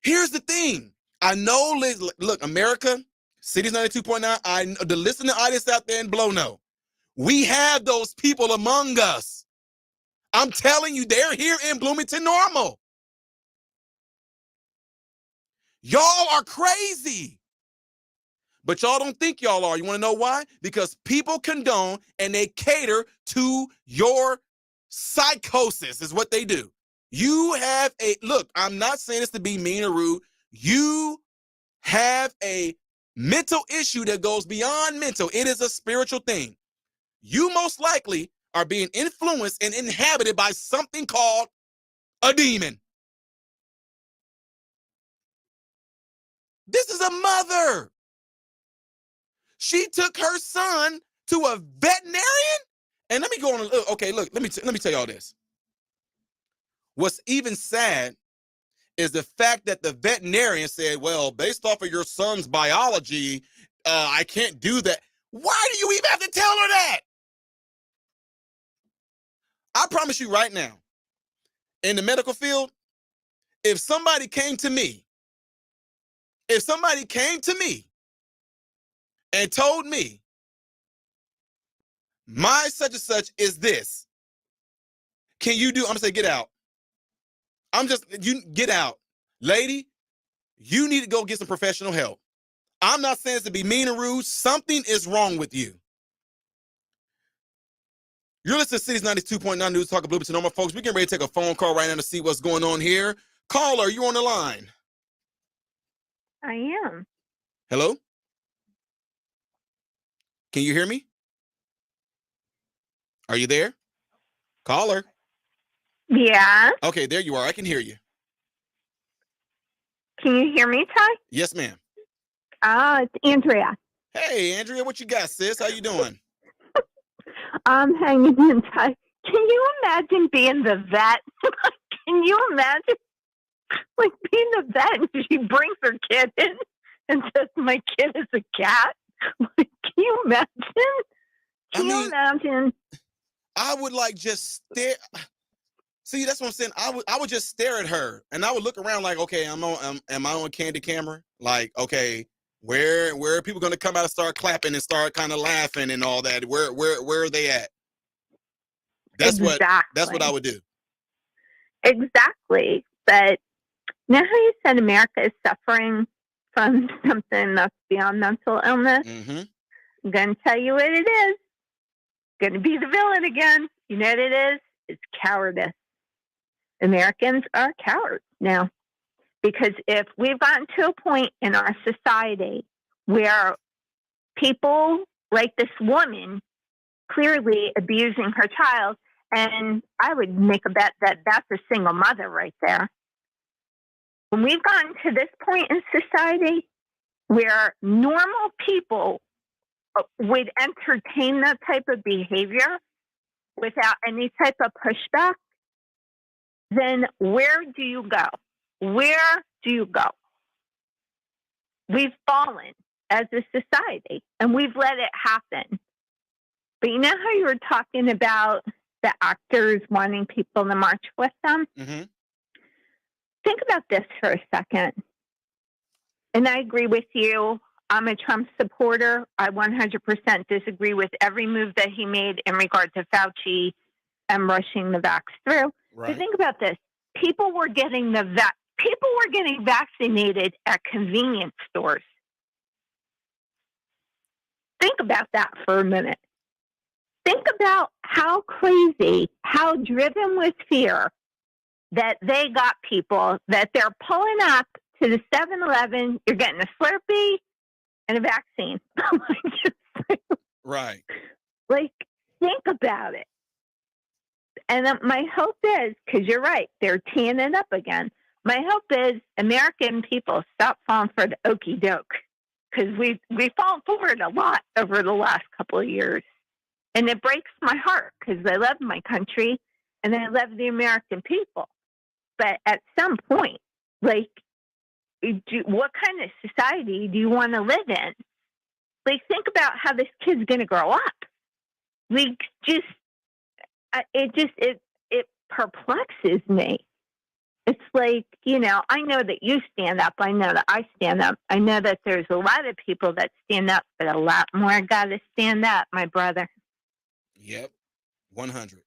Here's the thing. I know, look, America, Cities 92.9, I know the listening audience out there in Blow know. We have those people among us. I'm telling you, they're here in Bloomington Normal. Y'all are crazy. But y'all don't think y'all are. You want to know why? Because people condone and they cater to your psychosis is what they do. You have look, I'm not saying this to be mean or rude. You have a mental issue that goes beyond mental. It is a spiritual thing. You most likely are being influenced and inhabited by something called a demon. This is a mother. She took her son to a veterinarian. And let me go on. Okay, look, let me tell y'all this. What's even sad is the fact that the veterinarian said, well, based off of your son's biology, I can't do that. Why do you even have to tell her that? I promise you right now, in the medical field, if somebody came to me and told me my such and such is this, can you do, I'm gonna say, get out. You get out. Lady, you need to go get some professional help. I'm not saying this to be mean or rude. Something is wrong with you. You're listening to Cities 92.9 News Talk of Bloomington Normal, folks. We're getting ready to take a phone call right now to see what's going on here. Caller, you on the line? I am. Hello? Can you hear me? Are you there? Caller? Yeah. Okay, there you are. I can hear you. Can you hear me, Ty? Yes, ma'am. It's Andrea. Hey, Andrea, what you got, sis? How you doing? I'm hanging in, Ty. Can you imagine being the vet? Can you imagine, like, being the vet and she brings her kid in and says, my kid is a cat? Like, can you imagine? Can you imagine? I would like just stare. See, that's what I'm saying. I would just stare at her and I would look around like, okay, am I on candid camera? Like, okay, where are people going to come out and start clapping and start kind of laughing and all that? Where are they at? That's what I would do. Exactly. But now how you said America is suffering from something that's beyond mental illness, Mm-hmm. I'm going to tell you what it is. Going to be the villain again. You know what it is? It's cowardice. Americans are cowards now. Because if we've gotten to a point in our society where people like this woman clearly abusing her child, and I would make a bet that that's a single mother right there. When we've gotten to this point in society where normal people would entertain that type of behavior without any type of pushback, then where do you go? Where do you go? We've fallen as a society and we've let it happen. But you know how you were talking about the actors wanting people to march with them? Mm-hmm. Think about this for a second. And I agree with you. I'm a Trump supporter. I 100% disagree with every move that he made in regard to Fauci and rushing the vax through. Right. But think about this. People were getting vaccinated at convenience stores. Think about that for a minute. Think about how crazy, how driven with fear that they got people that they're pulling up to the 7-Eleven. You're getting a Slurpee and a vaccine. Right. Like, think about it. And my hope is, because you're right, they're teeing it up again. my hope is American people stop falling for the okey doke, because we've fallen for it a lot over the last couple of years. And it breaks my heart because I love my country and I love the American people. But at some point, like, what kind of society do you want to live in? Like, think about how this kid's going to grow up. Like, it perplexes me. It's like, I know that you stand up. I know that I stand up. I know that there's a lot of people that stand up, but a lot more got to stand up, my brother. Yep, 100.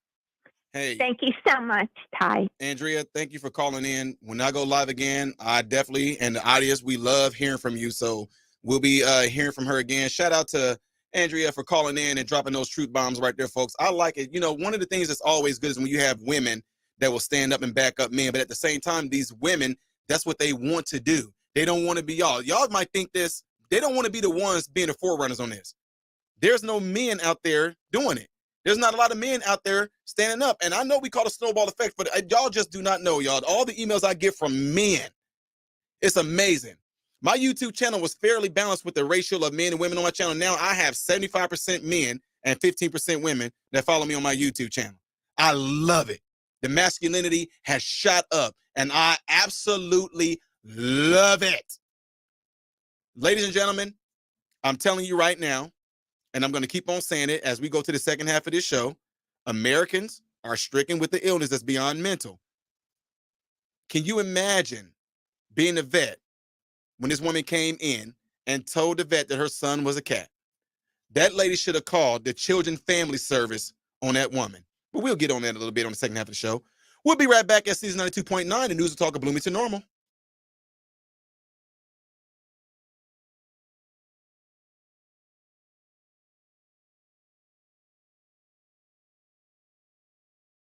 Hey, thank you so much, Ty. Andrea, thank you for calling in. When I go live again, I definitely, and the audience, we love hearing from you. So we'll be hearing from her again. Shout out to Andrea for calling in and dropping those truth bombs right there, folks. I like it. One of the things that's always good is when you have women that will stand up and back up men. But at the same time, these women, that's what they want to do. They don't want to be y'all. Y'all might think this. They don't want to be the ones being the forerunners on this. There's no men out there doing it. There's not a lot of men out there standing up. And I know we call it a snowball effect, but y'all just do not know, y'all. All the emails I get from men, it's amazing. My YouTube channel was fairly balanced with the ratio of men and women on my channel. Now I have 75% men and 15% women that follow me on my YouTube channel. I love it. The masculinity has shot up, and I absolutely love it. Ladies and gentlemen, I'm telling you right now, and I'm going to keep on saying it as we go to the second half of this show, Americans are stricken with the illness that's beyond mental. Can you imagine being a vet when this woman came in and told the vet that her son was a cat? That lady should have called the Children Family Service on that woman. But we'll get on that a little bit on the second half of the show. We'll be right back at Season 92.9, the News and Talk of Bloomington Normal.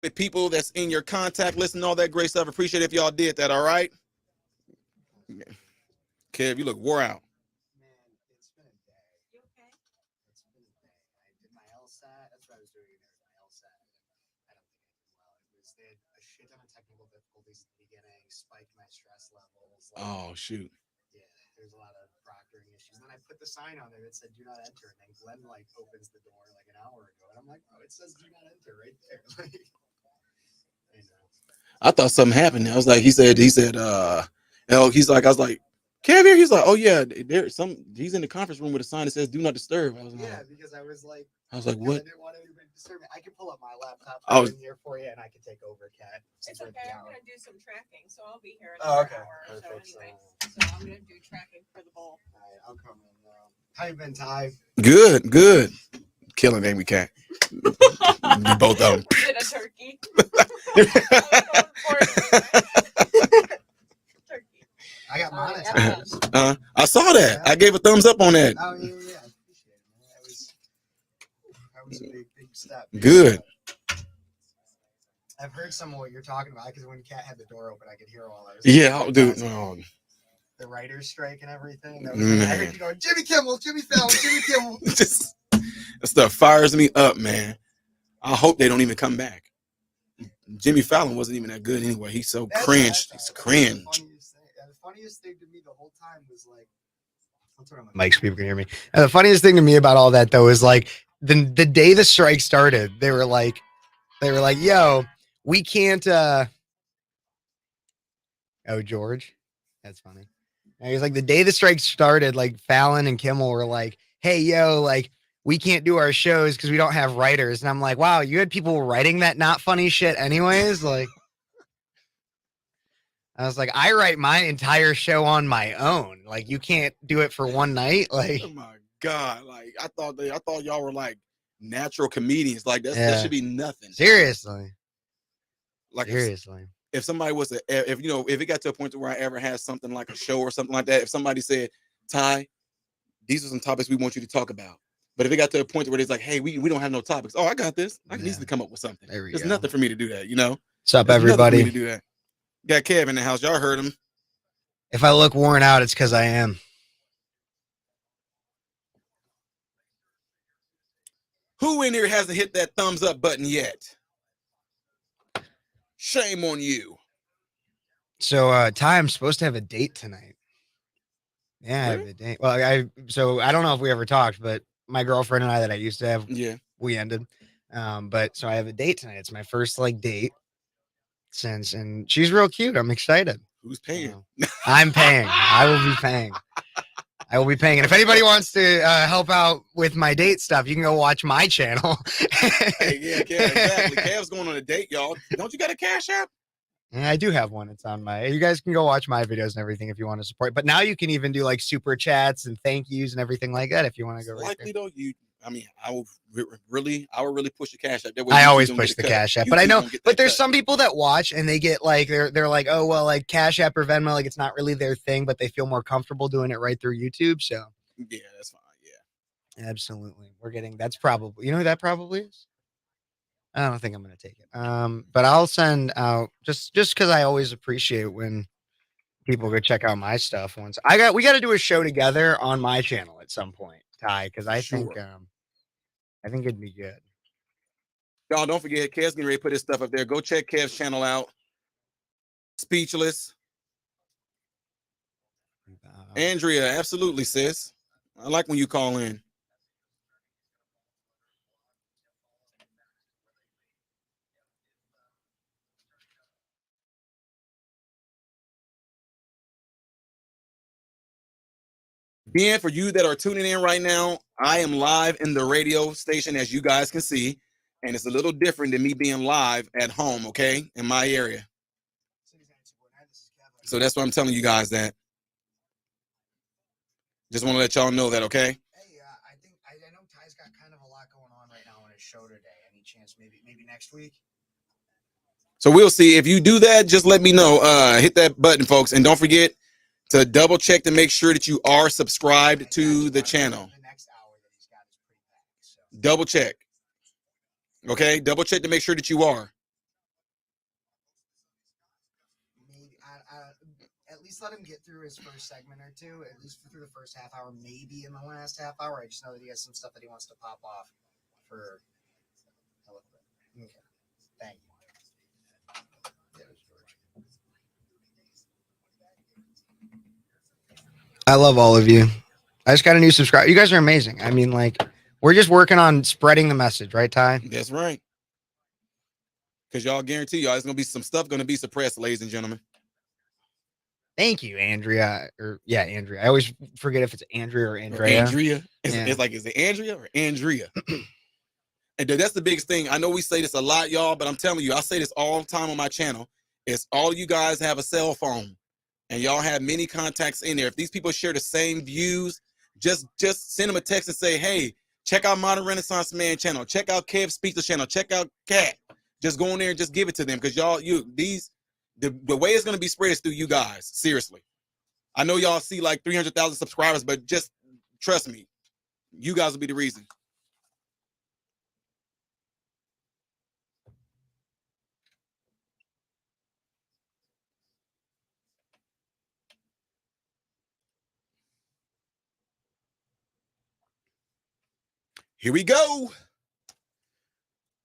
With people that's in your contact list and all that great stuff. Appreciate it if y'all did that, all right? Kev, you look wore out. Man, it's been a day. You okay? It's been a day. I did my LSAT. That's what I was doing there. My LSAT. I don't think I did well. They had a shit ton of technical difficulties at the beginning, spiked my stress levels. Oh, shoot. Yeah, there's a lot of proctoring issues. Then I put the sign on there that said "Do not enter," and then Glenn opens the door an hour ago, and I'm like, "Oh, it says do not enter right there." I thought something happened. I was like, he said, I was like, Kev here? He's like, oh yeah, he's in the conference room with a sign that says do not disturb. I was like, because I was like, what? I didn't want anybody to disturb me. I can pull up my laptop in here for you, and I can take over, Kat. It's okay. I'm going to do some tracking, so I'll be here in Oh, an okay. hour or so Perfect. anyway. So I'm going to do tracking for the bowl. All right, I'll come in now. How you been, Ty? Good. Killing Amy Cat. Both of them. Did a turkey. Turkey. I got monetized. I saw that. I gave a thumbs up on that. Oh, yeah. I appreciate it, man. That was a big step. Good. I've heard some of what you're talking about because when Kat had the door open, I could hear all those. Yeah, I'll do. No. The writer's strike and everything. I Man. heard you going, Jimmy Kimmel, Jimmy Fallon, Jimmy Kimmel. Just, that stuff fires me up, man. I hope they don't even come back. Jimmy Fallon wasn't even that good anyway. He's so cringe. He's cringe. The funniest thing to me the whole time was like, I'll turn on my mic so people can hear me. And the funniest thing to me about all that though is like the day the strike started, they were like, yo, we can't. Oh, George, that's funny. And he was like, the day the strike started, like Fallon and Kimmel were like, hey, yo, like, we can't do our shows because we don't have writers. And I'm like, wow, you had people writing that not funny shit anyways. Like, I was like, I write my entire show on my own. Like, you can't do it for one night. Like, Oh my God. Like I thought y'all were like natural comedians. Like that should be nothing. seriously. Like Seriously. if somebody was if it got to a point to where I ever had something like a show or something like that, if somebody said, Ty, these are some topics we want you to talk about. But if it got to a point where it's like, hey, we don't have no topics. Oh, I got this. I can easily come up with something. There we There's go. nothing for me to do that, you know? What's up, There's nothing for me everybody? to do that. Got Kev in the house. Y'all heard him. If I look worn out, it's because I am. Who in here hasn't hit that thumbs up button yet? Shame on you. So, Ty, I'm supposed to have a date tonight. Yeah, I have a date. Well, I don't know if we ever talked, but my girlfriend and I that I used to have, Yeah. we ended. But so I have a date tonight. It's my first like date since, and she's real cute. I'm excited. Who's paying? I'm paying. I will be paying. I will be paying. And if anybody wants to help out with my date stuff, you can go watch my channel. Hey, yeah, exactly. Cav's going on a date, y'all. Don't you got a Cash App? Yeah, I do have one. It's on my. You guys can go watch my videos and everything if you want to support. But now you can even do like super chats and thank yous and everything like that if you want to go. Likely though, I would really push the Cash App. That way I YouTube always don't push get the cut. Cash App, but YouTube I know. don't get But that there's cut. some people that watch and they get like they're like, oh well, like Cash App or Venmo, like it's not really their thing, but they feel more comfortable doing it right through YouTube. So Yeah, that's fine. Yeah. absolutely, we're getting. That's probably who that probably is. I don't think I'm gonna take it. But I'll send out just because I always appreciate when people go check out my stuff. Once we got to do a show together on my channel at some point, Ty, because I think it'd be good. Y'all don't forget, Kev's getting ready to put his stuff up there. Go check Kev's channel out. Speechless. Andrea, absolutely, sis. I like when you call in. Again, for you that are tuning in right now, I am live in the radio station, as you guys can see, and it's a little different than me being live at home, okay, in my area. So that's why I'm telling you guys that. Just want to let y'all know that, okay? Hey, I know Ty's got kind of a lot going on right now on his show today. Any chance maybe next week? So we'll see. If you do that, just let me know. Hit that button, folks, and don't forget to double check to make sure that you are subscribed to the channel. Double check. Okay, double check to make sure that you are. Maybe at least let him get through his first segment or two, at least through the first half hour, maybe in the last half hour. I just know that he has some stuff that he wants to pop off for a little bit. Okay, thank you. I love all of you. I just got a new subscriber. You guys are amazing. I mean, like, we're just working on spreading the message, right, Ty? That's right. Because y'all guarantee y'all there's going to be some stuff going to be suppressed, ladies and gentlemen. Thank you, Andrea. Andrea. I always forget if it's Andrea or Andrea. Andrea. It's like, is it Andrea or Andrea? And that's the biggest thing. I know we say this a lot, y'all, but I'm telling you, I say this all the time on my channel. It's all you guys have a cell phone. And y'all have many contacts in there. If these people share the same views, just send them a text and say, hey, check out Modern Renaissance Man channel. Check out Kev's Speechless channel. Check out Cat. Just go in there and just give it to them. Because y'all, the way it's going to be spread is through you guys. Seriously. I know y'all see like 300,000 subscribers, but just trust me. You guys will be the reason. Here we go.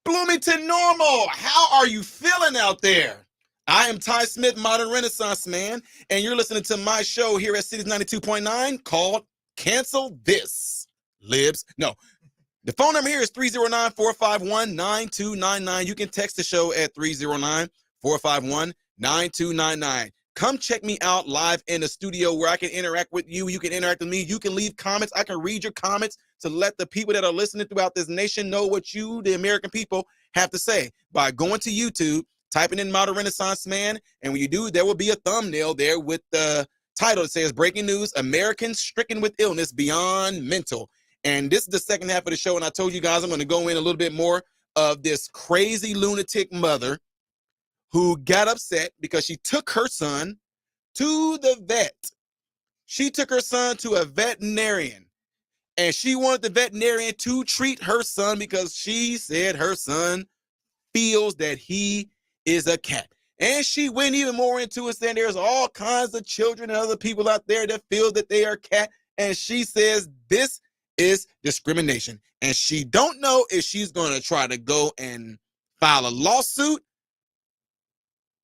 Bloomington Normal, how are you feeling out there? I am Ty Smith, Modern Renaissance Man, and you're listening to my show here at Cities 92.9 called Cancel This, Libs. No, the phone number here is 309-451-9299. You can text the show at 309-451-9299. Come check me out live in the studio where I can interact with you. You can interact with me. You can leave comments. I can read your comments to let the people that are listening throughout this nation know what you, the American people, have to say by going to YouTube, typing in Modern Renaissance Man, and when you do, there will be a thumbnail there with the title that says Breaking News, Americans Stricken with Illness Beyond Mental. And this is the second half of the show, and I told you guys I'm going to go in a little bit more of this crazy lunatic mother who got upset because she took her son to the vet. She took her son to a veterinarian, and she wanted the veterinarian to treat her son because she said her son feels that he is a cat. And she went even more into it, saying there's all kinds of children and other people out there that feel that they are cat. And she says this is discrimination. And she don't know if she's going to try to go and file a lawsuit.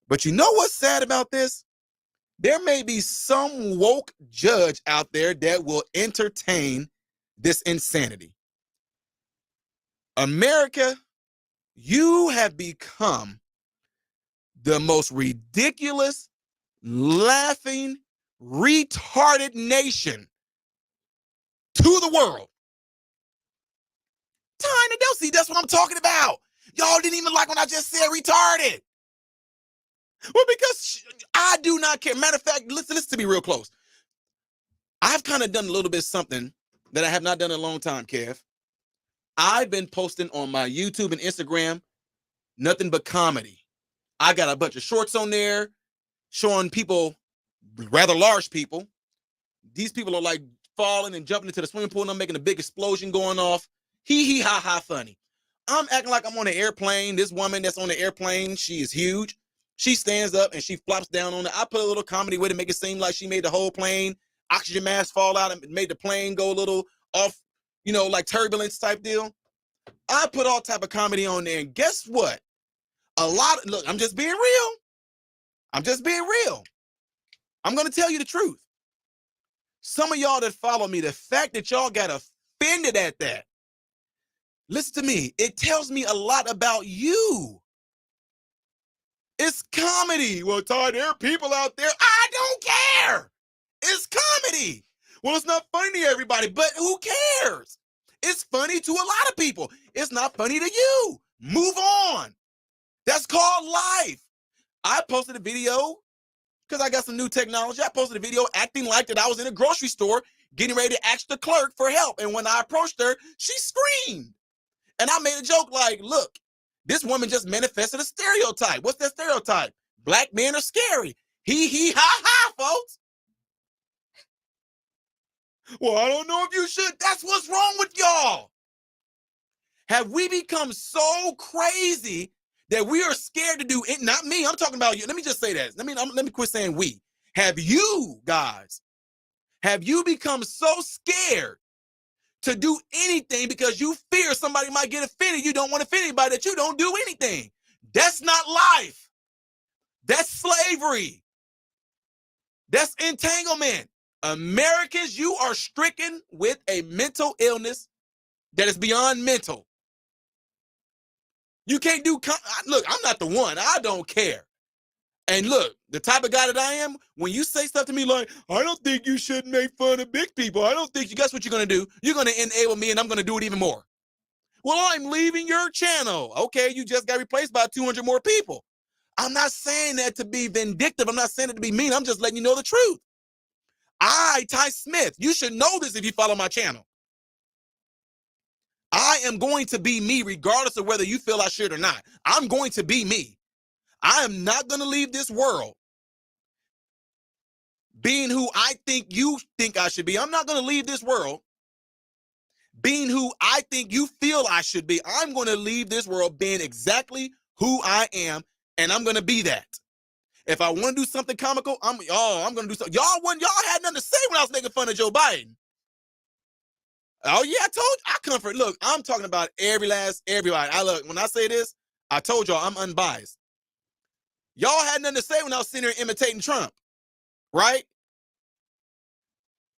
But you know what's sad about this? there may be some woke judge out there that will entertain this insanity. America, you have become the most ridiculous, laughing, retarded nation to the world. Tiny Delsey, that's what I'm talking about. Y'all didn't even like when I just said retarded. Well, because I do not care. Matter of fact, listen to me real close. I've kind of done a little bit something that I have not done in a long time, Kev. I've been posting on my YouTube and Instagram nothing but comedy. I got a bunch of shorts on there showing people, rather large people. These people are like falling and jumping into the swimming pool and I'm making a big explosion going off. Hee hee ha ha funny. I'm acting like I'm on an airplane. This woman that's on the airplane, she is huge. She stands up and she flops down on it. I put a little comedy with it, make it seem like she made the whole plane oxygen mask fall out and made the plane go a little off, like turbulence type deal. I put all type of comedy on there, and guess what? Look, I'm just being real. I'm gonna tell you the truth. Some of y'all that follow me, the fact that y'all got offended at that, listen to me, it tells me a lot about you. It's comedy. Well, Todd, there are people out there. I don't care. It's comedy. Well, it's not funny to everybody, but who cares? It's funny to a lot of people. It's not funny to you. Move on. That's called life. I posted a video because I got some new technology. I posted a video acting like that I was in a grocery store getting ready to ask the clerk for help. And when I approached her, she screamed. And I made a joke like, look, this woman just manifested a stereotype. What's that stereotype? Black men are scary. Hee hee ha ha, folks. Well, I don't know if you should. That's what's wrong with y'all. Have we become so crazy that we are scared to do it? Not me. I'm talking about you. Let me just say that. Let me quit saying we. Have you guys, have you become so scared to do anything because you fear somebody might get offended? You don't want to offend anybody, that you don't do anything. That's not life. That's slavery. That's entanglement. Americans, you are stricken with a mental illness that is beyond mental. You can't do, look, I'm not the one. I don't care. And look, the type of guy that I am, when you say stuff to me like, I don't think you should make fun of big people. I don't think you, guess what you're going to do? You're going to enable me and I'm going to do it even more. Well, I'm leaving your channel. Okay, you just got replaced by 200 more people. I'm not saying that to be vindictive. I'm not saying it to be mean. I'm just letting you know the truth. Ty Smith, you should know this if you follow my channel. I am going to be me regardless of whether you feel I should or not. I'm going to be me. I am not going to leave this world being who I think you think I should be. I'm not going to leave this world being who I think you feel I should be. I'm going to leave this world being exactly who I am, and I'm going to be that. If I want to do something comical, I'm going to do something. Y'all had nothing to say when I was making fun of Joe Biden. Oh yeah, I comfort. Look, I'm talking about everybody. Look, when I say this, I told y'all I'm unbiased. Y'all had nothing to say when I was sitting here imitating Trump, right?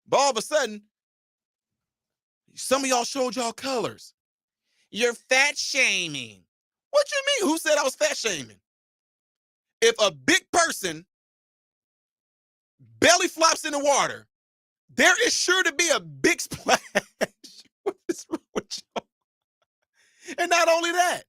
But all of a sudden, some of y'all showed y'all colors. You're fat shaming. What you mean? Who said I was fat shaming? If a big person belly flops in the water, there is sure to be a big splash. What is wrong with y'all? And not only that,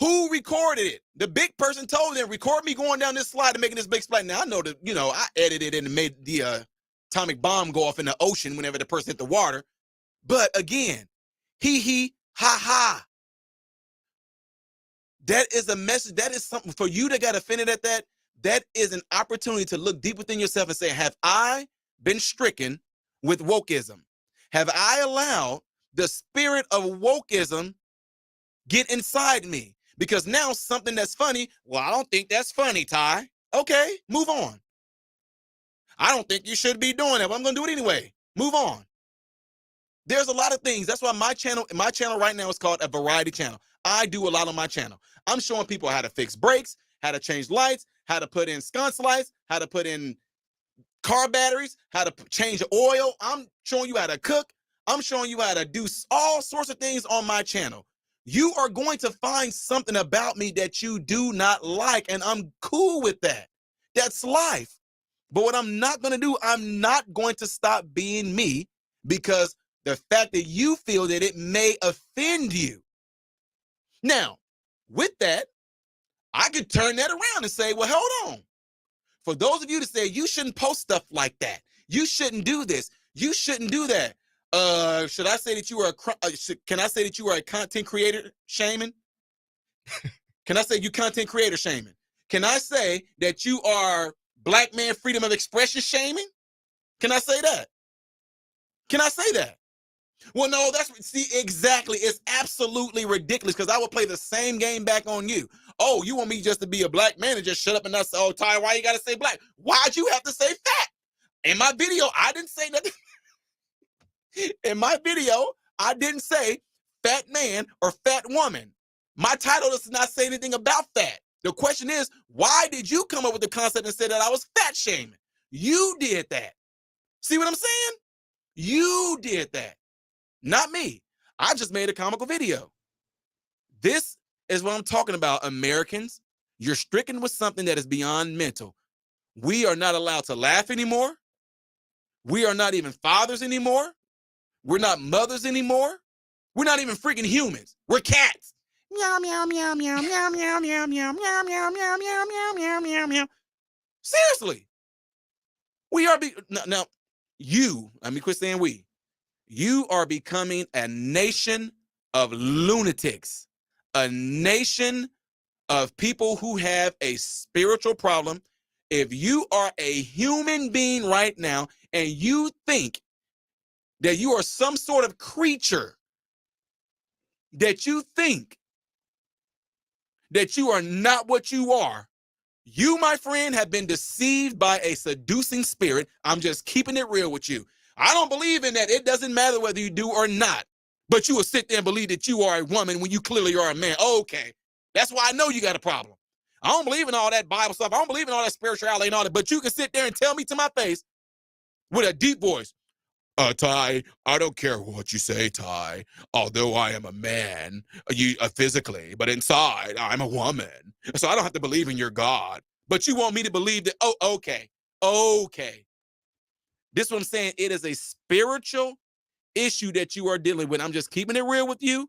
who recorded it? The big person told them, record me going down this slide and making this big splash. Now, I know that, I edited it and made the atomic bomb go off in the ocean whenever the person hit the water. But again, hee hee, ha ha. That is a message. That is something for you that got offended at that. That is an opportunity to look deep within yourself and say, have I been stricken with wokeism? Have I allowed the spirit of wokeism get inside me? Because now something that's funny, well, I don't think that's funny, Ty. Okay, move on. I don't think you should be doing that, but I'm going to do it anyway. Move on. There's a lot of things. That's why my channel right now is called a variety channel. I do a lot on my channel. I'm showing people how to fix brakes, how to change lights, how to put in sconce lights, how to put in car batteries, how to change oil. I'm showing you how to cook. I'm showing you how to do all sorts of things on my channel. You are going to find something about me that you do not like, and I'm cool with that. That's life. But what I'm not going to do, I'm not going to stop being me because the fact that you feel that it may offend you. Now, with that, I could turn that around and say, well, hold on. For those of you to say you shouldn't post stuff like that, you shouldn't do this, you shouldn't do that. Should I say that you are can I say that you are a content creator shaming? Can I say you content creator shaming? Can I say that you are black man freedom of expression shaming? Can I say that? Can I say that? Well, no, see, exactly. It's absolutely ridiculous because I will play the same game back on you. Oh, you want me just to be a black man and just shut up and not say, oh, Ty, why you got to say black? Why'd you have to say fat? In my video, I didn't say nothing. In my video, I didn't say fat man or fat woman. My title does not say anything about fat. The question is, why did you come up with the concept and say that I was fat shaming? You did that. See what I'm saying? You did that. Not me. I just made a comical video. This is what I'm talking about, Americans. You're stricken with something that is beyond mental. We are not allowed to laugh anymore. We are not even fathers anymore. We're not mothers anymore. We're not even freaking humans. We're cats. Meow, meow, meow, meow, meow, meow, meow, meow, meow, meow, meow, meow, meow, meow, meow, meow. Seriously. We are now, let me quit saying we. You are becoming a nation of lunatics, a nation of people who have a spiritual problem. If you are a human being right now and you think that you are some sort of creature, that you think that you are not what you are, you, my friend, have been deceived by a seducing spirit. I'm just keeping it real with you. I don't believe in that. It doesn't matter whether you do or not. But you will sit there and believe that you are a woman when you clearly are a man. Okay. That's why I know you got a problem. I don't believe in all that Bible stuff. I don't believe in all that spirituality and all that. But you can sit there and tell me to my face with a deep voice, Ty, I don't care what you say, Ty. Although I am a man, physically, but inside I'm a woman. So I don't have to believe in your God. But you want me to believe that, oh, okay. This is what I'm saying. It is a spiritual issue that you are dealing with. I'm just keeping it real with you.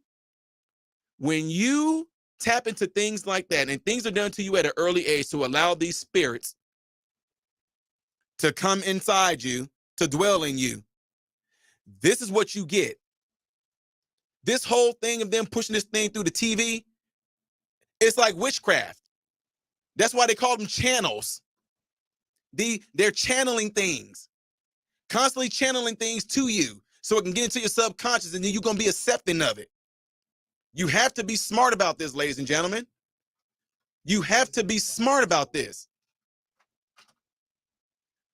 When you tap into things like that, and things are done to you at an early age to allow these spirits to come inside you, to dwell in you, this is what you get. This whole thing of them pushing this thing through the TV, it's like witchcraft. That's why they call them channels. They're channeling things, constantly channeling things to you so it can get into your subconscious and then you're going to be accepting of it. You have to be smart about this, ladies and gentlemen. You have to be smart about this.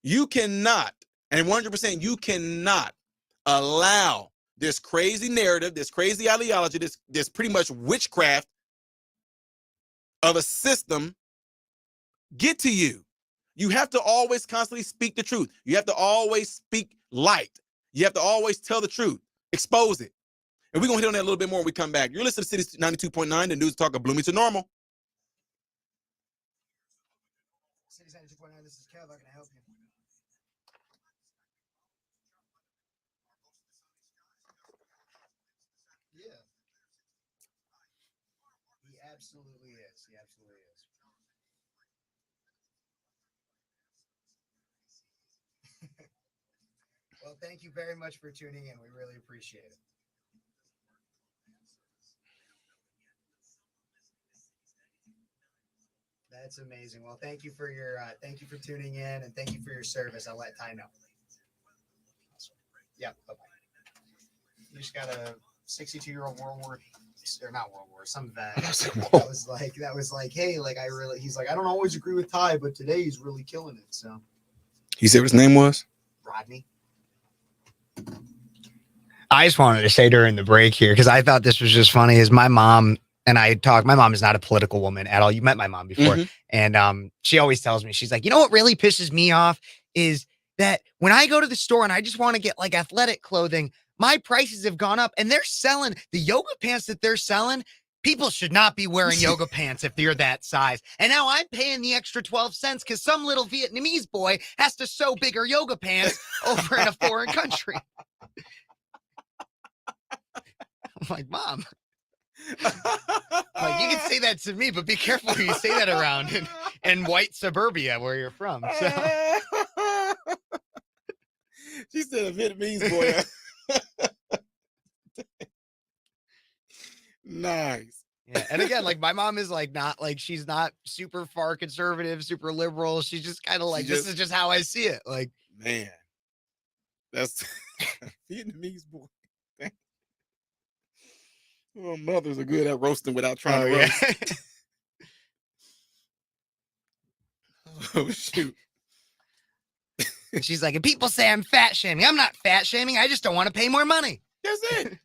You cannot, and 100%, you cannot allow this crazy narrative, this crazy ideology, this pretty much witchcraft of a system get to you. You have to always constantly speak the truth. You have to always speak light. You have to always tell the truth, expose it. And we're going to hit on that a little bit more when we come back. You're listening to City 92.9, the news talk of Bloomington Normal. City 92.9, this is Kev. How can I help you? Yeah. He absolutely is. He absolutely is. Well, thank you very much for tuning in. We really appreciate it. That's amazing. Well, thank you for tuning in, and thank you for your service. I'll let Ty know. Yeah, bye-bye. You just got a 62-year-old some vet that was like, hey, like he's like, I don't always agree with Ty, but today he's really killing it. So He said what his name was? Rodney. I just wanted to say during the break here, because I thought this was just funny, is my mom and I talk. My mom is not a political woman at all. You met my mom before, Mhm. and she always tells me, she's like, you know what really pisses me off is that when I go to the store and I just want to get like athletic clothing, my prices have gone up, and they're selling the yoga pants that they're selling. People should not be wearing yoga pants if you're that size. And now I'm paying the extra 12 cents because some little Vietnamese boy has to sew bigger yoga pants over in a foreign country. I'm like, Mom, like, you can say that to me, but be careful who you say that around in white suburbia where you're from. So. She said a Vietnamese boy. Nice. Yeah. And again, like, my mom is like, not like, she's not super far conservative, super liberal. She's just kind of like, this is just how I see it. Like, man, that's Vietnamese boy. Well, mothers are good at roasting without trying to roast. Oh, shoot. She's like, and people say I'm fat shaming. I'm not fat shaming. I just don't want to pay more money. That's it.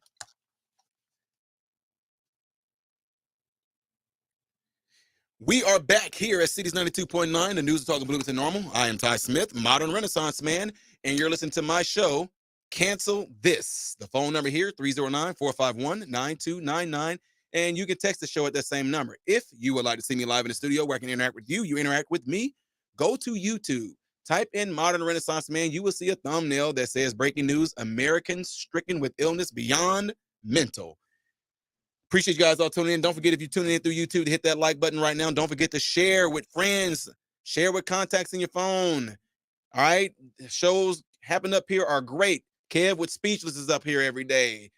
We are back here at Cities 92.9, the news is talking blue to normal. I am Ty Smith, modern Renaissance man, and you're listening to my show, Cancel This. The phone number here, 309-451-9299, and you can text the show at that same number. If you would like to see me live in the studio where I can interact with you, you interact with me, go to YouTube. Type in Modern Renaissance Man. You will see a thumbnail that says breaking news, Americans stricken with illness beyond mental. Appreciate you guys all tuning in. Don't forget, if you're tuning in through YouTube, to hit that like button right now. Don't forget to share with friends, share with contacts in your phone. All right. The shows happen up here are great. Kev with Speechless is up here every day.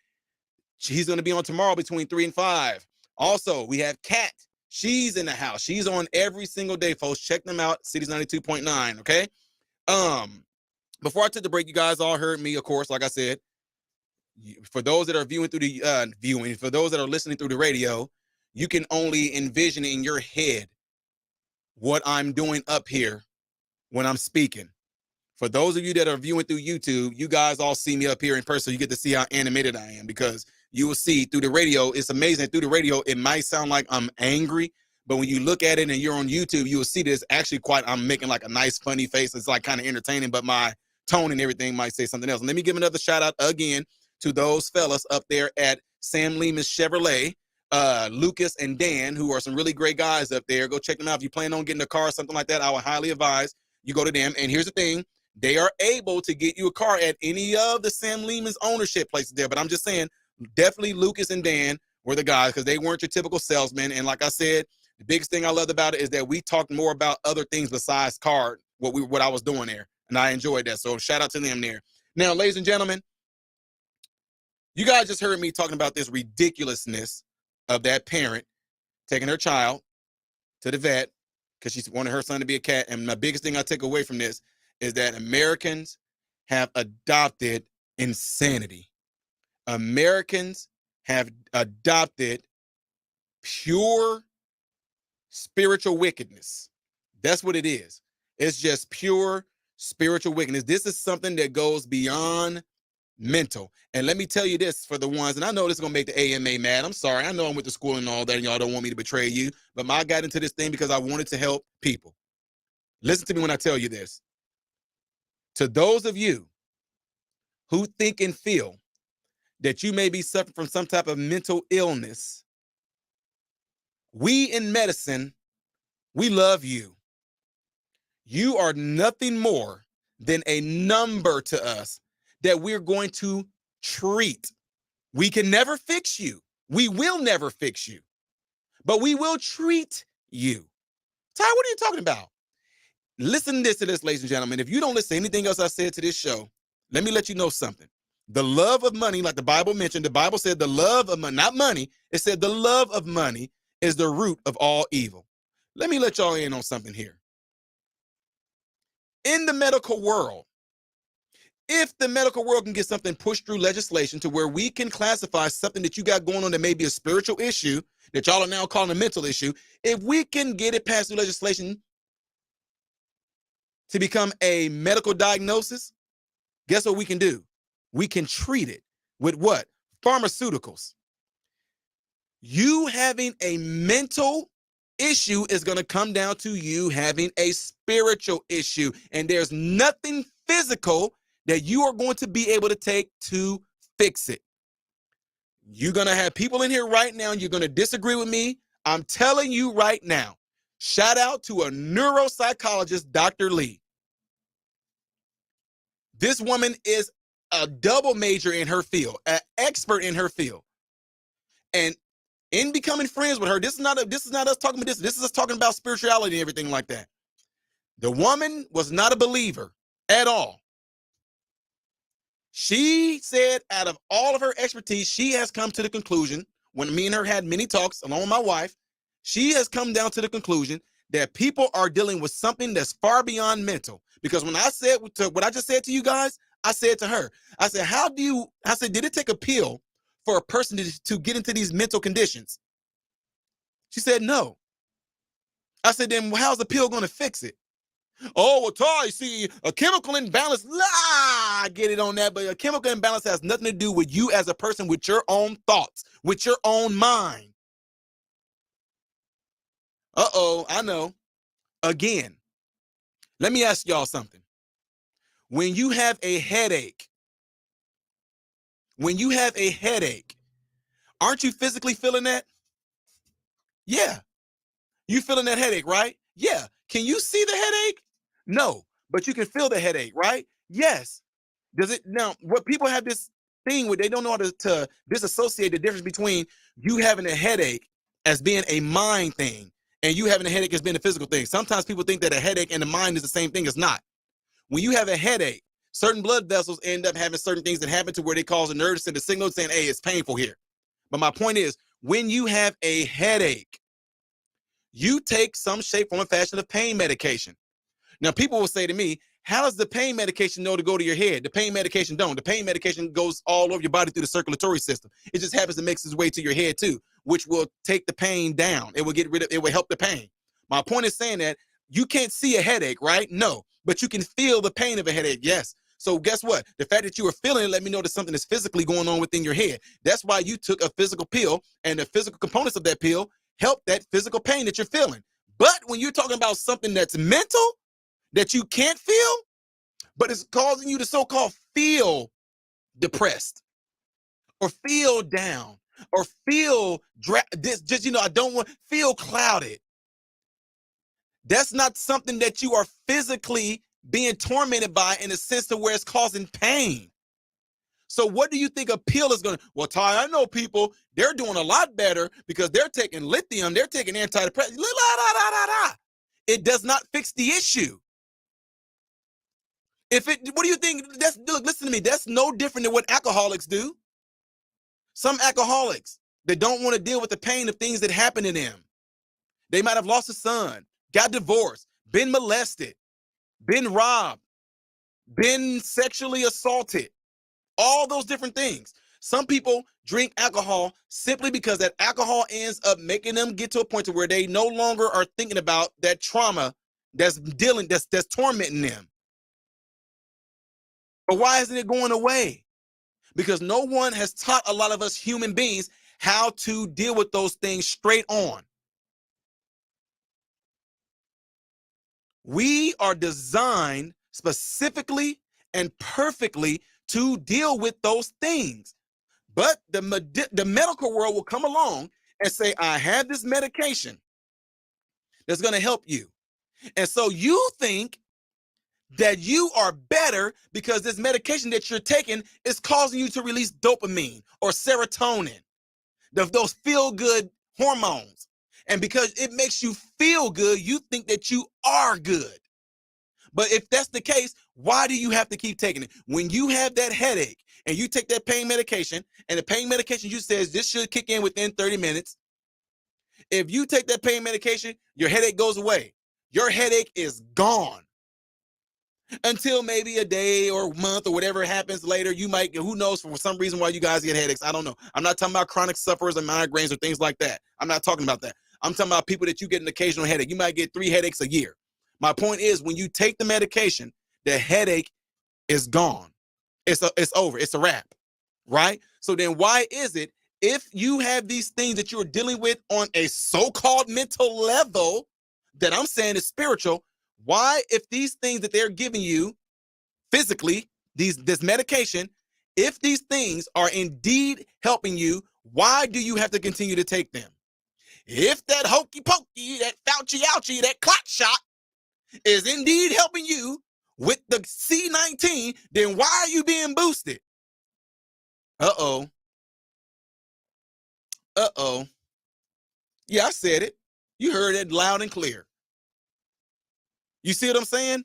He's going to be on tomorrow between 3 and 5. Also, we have Kat. She's in the house. She's on every single day, folks. Check them out. Cities 92.9. Okay. Before I took the break, you guys all heard me, of course, like I said. For those that are viewing through the for those that are listening through the radio, you can only envision in your head what I'm doing up here when I'm speaking. For those of you that are viewing through YouTube, you guys all see me up here in person. You get to see how animated I am, because you will see through the radio. It's amazing. Through the radio, it might sound like I'm angry, but when you look at it and you're on YouTube, you will see this actually I'm making like a nice, funny face. It's like kind of entertaining, but my tone and everything might say something else. And let me give another shout out again to those fellas up there at Sam Lehman's Chevrolet, Lucas and Dan, who are some really great guys up there. Go check them out. If you plan on getting a car or something like that, I would highly advise you go to them. And here's the thing. They are able to get you a car at any of the Sam Lehman's ownership places there. But I'm just saying, definitely Lucas and Dan were the guys, because they weren't your typical salesmen. And like I said, the biggest thing I loved about it is that we talked more about other things besides car, what I was doing there. And I enjoyed that. So shout out to them there. Now, ladies and gentlemen, you guys just heard me talking about this ridiculousness of that parent taking her child to the vet because she wanted her son to be a cat. And the biggest thing I take away from this is that Americans have adopted insanity. Americans have adopted pure spiritual wickedness. That's what it is. It's just pure spiritual wickedness. This is something that goes beyond mental. And let me tell you this for the ones, and I know this is going to make the AMA mad. I'm sorry. I know I went to school and all that, and y'all don't want me to betray you, but I got into this thing because I wanted to help people. Listen to me when I tell you this. To those of you who think and feel that you may be suffering from some type of mental illness, we in medicine, we love you. You are nothing more than a number to us that we're going to treat. We can never fix you. We will never fix you, but we will treat you. Ty, what are you talking about? Listen to this, ladies and gentlemen. If you don't listen to anything else I said to this show, let me let you know something. The love of money, like the Bible mentioned, the Bible said the love of money, not money. It said the love of money is the root of all evil. Let me let y'all in on something here. In the medical world, if the medical world can get something pushed through legislation to where we can classify something that you got going on that may be a spiritual issue that y'all are now calling a mental issue, if we can get it passed through legislation to become a medical diagnosis, guess what we can do? We can treat it with what? Pharmaceuticals. You having a mental issue is going to come down to you having a spiritual issue. And there's nothing physical that you are going to be able to take to fix it. You're going to have people in here right now, and you're going to disagree with me. I'm telling you right now, shout out to a neuropsychologist, Dr. Lee. This woman is a double major in her field, an expert in her field. And in becoming friends with her, this is not us talking about this. This is us talking about spirituality and everything like that. The woman was not a believer at all. She said out of all of her expertise, she has come to the conclusion, when me and her had many talks along with my wife, she has come down to the conclusion that people are dealing with something that's far beyond mental. Because when I said what I just said to you guys, I said to her, I said, did it take a pill for a person to get into these mental conditions? She said, no. I said, then how's the pill going to fix it? Oh, well, Ty, see, a chemical imbalance, I get it on that, but a chemical imbalance has nothing to do with you as a person, with your own thoughts, with your own mind. Uh-oh, I know. Again, let me ask y'all something. When you have a headache, aren't you physically feeling that? Yeah. You feeling that headache, right? Yeah. Can you see the headache? No, but you can feel the headache, right? Yes. Does it now? What people have this thing where they don't know how to disassociate the difference between you having a headache as being a mind thing and you having a headache as being a physical thing. Sometimes people think that a headache and the mind is the same thing. It's not. When you have a headache, certain blood vessels end up having certain things that happen to where they cause a nerve to send a signal saying, hey, it's painful here. But my point is, when you have a headache, you take some shape, form, or fashion of pain medication. Now, people will say to me, how does the pain medication know to go to your head? The pain medication don't. The pain medication goes all over your body through the circulatory system. It just happens to make its way to your head too, which will take the pain down. It will help the pain. My point is saying that you can't see a headache, right? No, but you can feel the pain of a headache, yes. So guess what? The fact that you are feeling it let me know that something is physically going on within your head. That's why you took a physical pill, and the physical components of that pill help that physical pain that you're feeling. But when you're talking about something that's mental, that you can't feel, but it's causing you to so-called feel depressed or feel down or feel I don't want feel clouded. That's not something that you are physically being tormented by in a sense to where it's causing pain. So what do you think a pill is going to? Well, Ty, I know people, they're doing a lot better because they're taking lithium, they're taking antidepressants. It does not fix the issue. What do you think? Look, listen to me. That's no different than what alcoholics do. Some alcoholics, they don't want to deal with the pain of things that happen to them. They might have lost a son, got divorced, been molested, been robbed, been sexually assaulted, all those different things. Some people drink alcohol simply because that alcohol ends up making them get to a point to where they no longer are thinking about that trauma that's tormenting them. But why isn't it going away? Because no one has taught a lot of us human beings how to deal with those things straight on. We are designed specifically and perfectly to deal with those things. But the medical world will come along and say, I have this medication that's going to help you. And so you think that you are better because this medication that you're taking is causing you to release dopamine or serotonin, those feel-good hormones. And because it makes you feel good, you think that you are good. But if that's the case, why do you have to keep taking it? When you have that headache and you take that pain medication, and the pain medication you says this should kick in within 30 minutes. If you take that pain medication, your headache goes away. Your headache is gone. Until maybe a day or a month or whatever happens later, you might, who knows, for some reason why you guys get headaches. I don't know. I'm not talking about chronic sufferers and migraines or things like that. I'm not talking about that. I'm talking about people that you get an occasional headache. You might get 3 headaches a year. My point is, when you take the medication, the headache is gone. It's over. It's a wrap, right? So then why is it if you have these things that you're dealing with on a so-called mental level that I'm saying is spiritual, why, if these things that they're giving you physically, this medication, if these things are indeed helping you, why do you have to continue to take them? If that hokey pokey, that Fauci ouchie, that clot shot is indeed helping you with the C19, then why are you being boosted? Uh-oh. Uh-oh. Yeah, I said it. You heard it loud and clear. You see what I'm saying?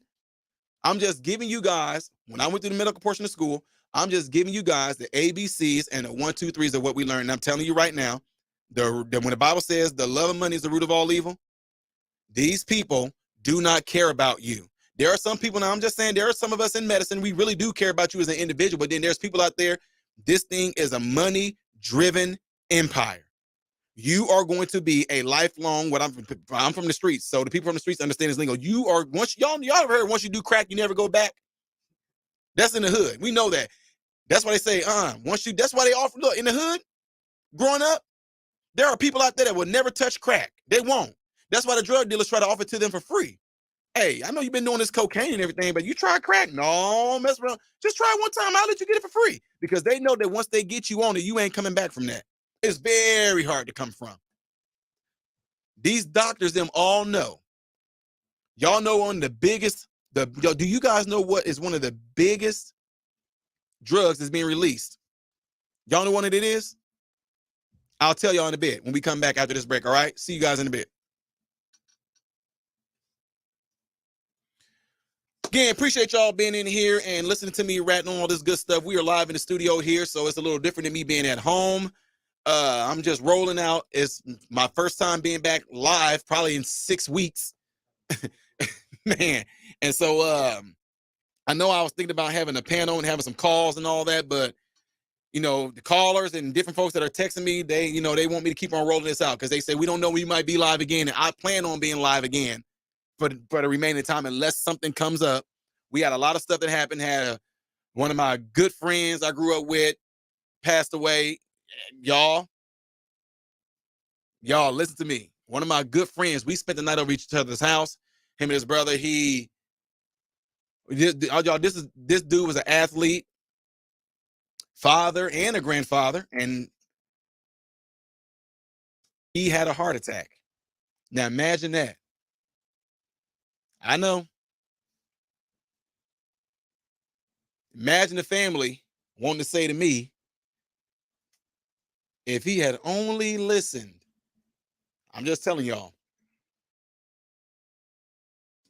I'm just giving you guys, when I went through the medical portion of school, I'm just giving you guys the ABCs and the 1, 2, 3s of what we learned. And I'm telling you right now, when the Bible says the love of money is the root of all evil, these people do not care about you. There are some people, now I'm just saying, there are some of us in medicine, we really do care about you as an individual, but then there's people out there, this thing is a money-driven empire. You are going to be a lifelong, I'm from the streets, so the people from the streets understand this lingo. You are, once y'all ever heard, once you do crack, you never go back? That's in the hood. We know that. That's why they say, that's why they offer, look, in the hood, growing up, there are people out there that will never touch crack. They won't. That's why the drug dealers try to offer it to them for free. Hey, I know you've been doing this cocaine and everything, but you try crack? No, mess around. Just try it one time. I'll let you get it for free. Because they know that once they get you on it, you ain't coming back from that. It's very hard to come from. These doctors, them all know. Y'all know on the biggest, do you guys know what is one of the biggest drugs that's being released? Y'all know what it is? I'll tell y'all in a bit when we come back after this break, all right? See you guys in a bit. Again, appreciate y'all being in here and listening to me ratting on all this good stuff. We are live in the studio here, so it's a little different than me being at home. I'm just rolling out. It's my first time being back live, probably in 6 weeks. Man. And so I know I was thinking about having a panel and having some calls and all that, but you know, the callers and different folks that are texting me, they want me to keep on rolling this out because they say we don't know, we might be live again. And I plan on being live again for the remaining time unless something comes up. We had a lot of stuff that happened. One of my good friends I grew up with passed away. Y'all, listen to me. One of my good friends, we spent the night over each other's house. Him and his brother, this dude was an athlete, father and a grandfather, and he had a heart attack. Now imagine that. I know. Imagine the family wanting to say to me, if he had only listened. I'm just telling y'all.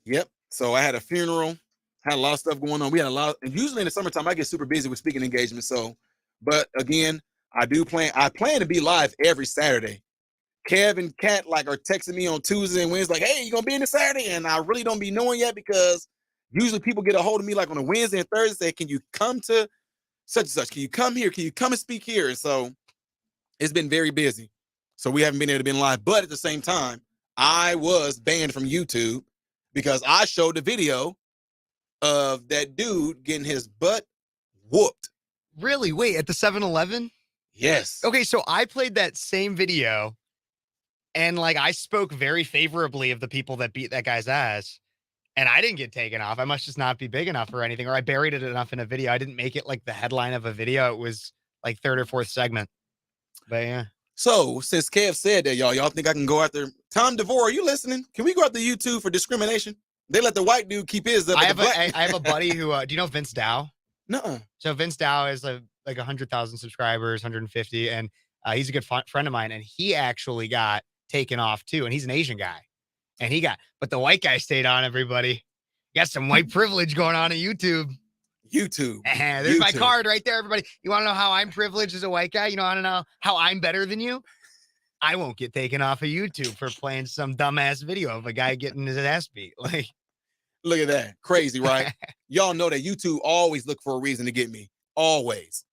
Yep. So I had a funeral, had a lot of stuff going on. We had a lot, and usually in the summertime, I get super busy with speaking engagements. So, but again, I plan to be live every Saturday. Kev and Kat are texting me on Tuesday and Wednesday, like, hey, you gonna be in this Saturday? And I really don't be knowing yet because usually people get a hold of me on a Wednesday and Thursday, say, can you come to such and such? Can you come here? Can you come and speak here? And so it's been very busy. So we haven't been able to be live. But at the same time, I was banned from YouTube because I showed the video of that dude getting his butt whooped. Really? Wait, at the 7-Eleven? Yes. Okay, so I played that same video and I spoke very favorably of the people that beat that guy's ass. And I didn't get taken off. I must just not be big enough or anything, or I buried it enough in a video. I didn't make it the headline of a video. It was third or fourth segment. But yeah. So since Kev said that, y'all think I can go after Tom DeVore? Are you listening? Can we go after YouTube for discrimination? They let the white dude keep his up. I have a buddy who, do you know Vince Dow? No. So Vince Dow is 100,000 subscribers, 150. And he's a good friend of mine. And he actually got taken off too. And he's an Asian guy. And but the white guy stayed on, everybody. Got some white privilege going on at YouTube. There's my card right there, everybody. You want to know how I'm privileged as a white guy? You want to know how I'm better than you? I won't get taken off of YouTube for playing some dumbass video of a guy getting his ass beat. Look at that. Crazy, right? Y'all know that YouTube always look for a reason to get me. Always.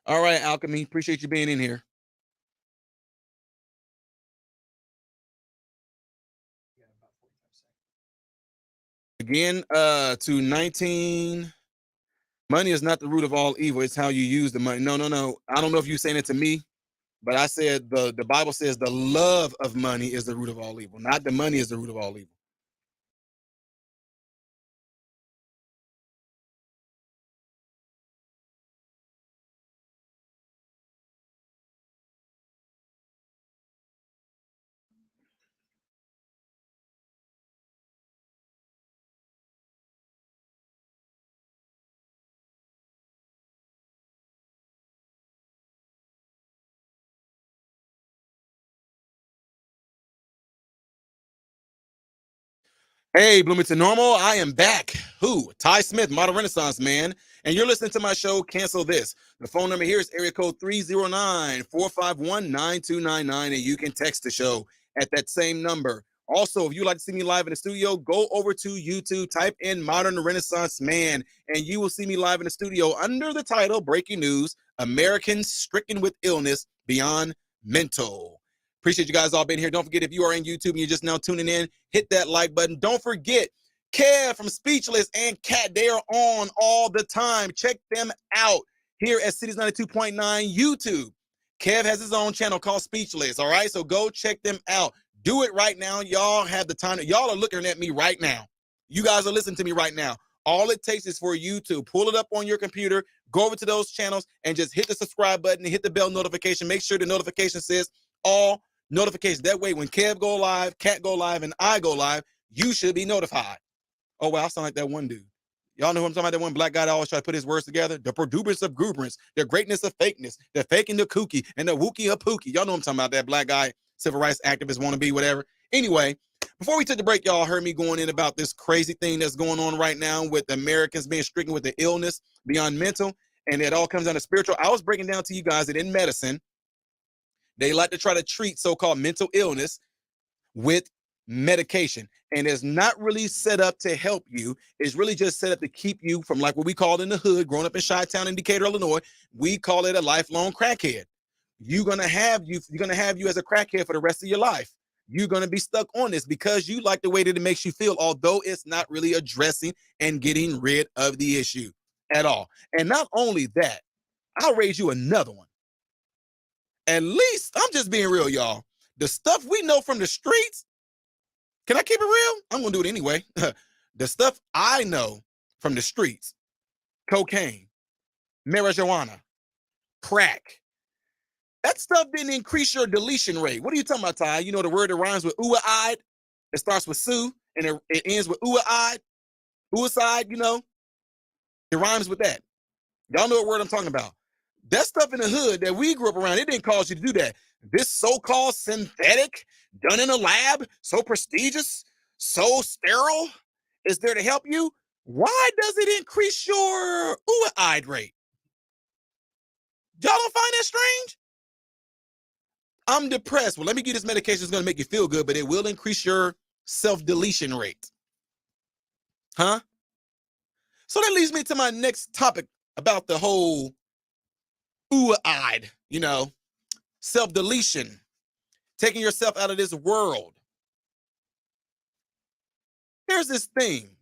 All right, Alchemy. Appreciate you being in here. Again, to 19 Money is not the root of all evil. It's how you use the money. No, no, no. I don't know if you're saying it to me, but I said the Bible says the love of money is the root of all evil. Not the money is the root of all evil. Hey, Bloomington Normal, I am back. Who? Ty Smith, Model Renaissance Man. And you're listening to my show, Cancel This. The phone number here is area code 309-451-9299, and you can text the show at that same number. Also, if you'd like to see me live in the studio, go over to YouTube, type in Modern Renaissance Man, and you will see me live in the studio under the title, Breaking News, Americans Stricken with Illness Beyond Mental. Appreciate you guys all being here. Don't forget, if you are in YouTube and you're just now tuning in, hit that like button. Don't forget, Kev from Speechless and Kat, they are on all the time. Check them out here at Cities 92.9 YouTube. Kev has his own channel called Speechless, all right? So go check them out. Do it right now. Y'all have the time. Y'all are looking at me right now. You guys are listening to me right now. All it takes is for you to pull it up on your computer, go over to those channels, and just hit the subscribe button and hit the bell notification. Make sure the notification says all notifications. That way, when Kev go live, Kat go live, and I go live, you should be notified. Oh, well, I sound like that one dude. Y'all know who I'm talking about, that one black guy that always try to put his words together? The produce of gruberance, the greatness of fakeness, the faking the kooky, and the wookie of pookie. Y'all know I'm talking about, that black guy, civil rights activist, wannabe, whatever. Anyway, before we took the break, y'all heard me going in about this crazy thing that's going on right now with Americans being stricken with the illness beyond mental, and it all comes down to spiritual. I was breaking down to you guys that in medicine, they like to try to treat so-called mental illness with medication. And it's not really set up to help you. It's really just set up to keep you from, like what we call in the hood, growing up in Chi-Town in Decatur, Illinois, we call it a lifelong crackhead. You're gonna have you as a crackhead for the rest of your life. You're gonna be stuck on this because you like the way that it makes you feel, although it's not really addressing and getting rid of the issue at all. And not only that, I'll raise you another one. At least, I'm just being real, y'all. The stuff we know from the streets, can I keep it real? I'm going to do it anyway. The stuff I know from the streets, cocaine, marijuana, crack, that stuff didn't increase your deletion rate. What are you talking about, Ty? You know the word that rhymes with ooh-eyed? It starts with Sue, and it ends with ooh-eyed, ooh-side, you know? It rhymes with that. Y'all know what word I'm talking about. That stuff in the hood that we grew up around, it didn't cause you to do that. This so-called synthetic, done in a lab, so prestigious, so sterile, is there to help you. Why does it increase your ooh-eyed rate? Y'all don't find that strange? I'm depressed. Well, let me give this medication. It's going to make you feel good, but it will increase your self-deletion rate. Huh? So that leads me to my next topic about the whole ooh-eyed, you know, self-deletion, taking yourself out of this world. There's this thing.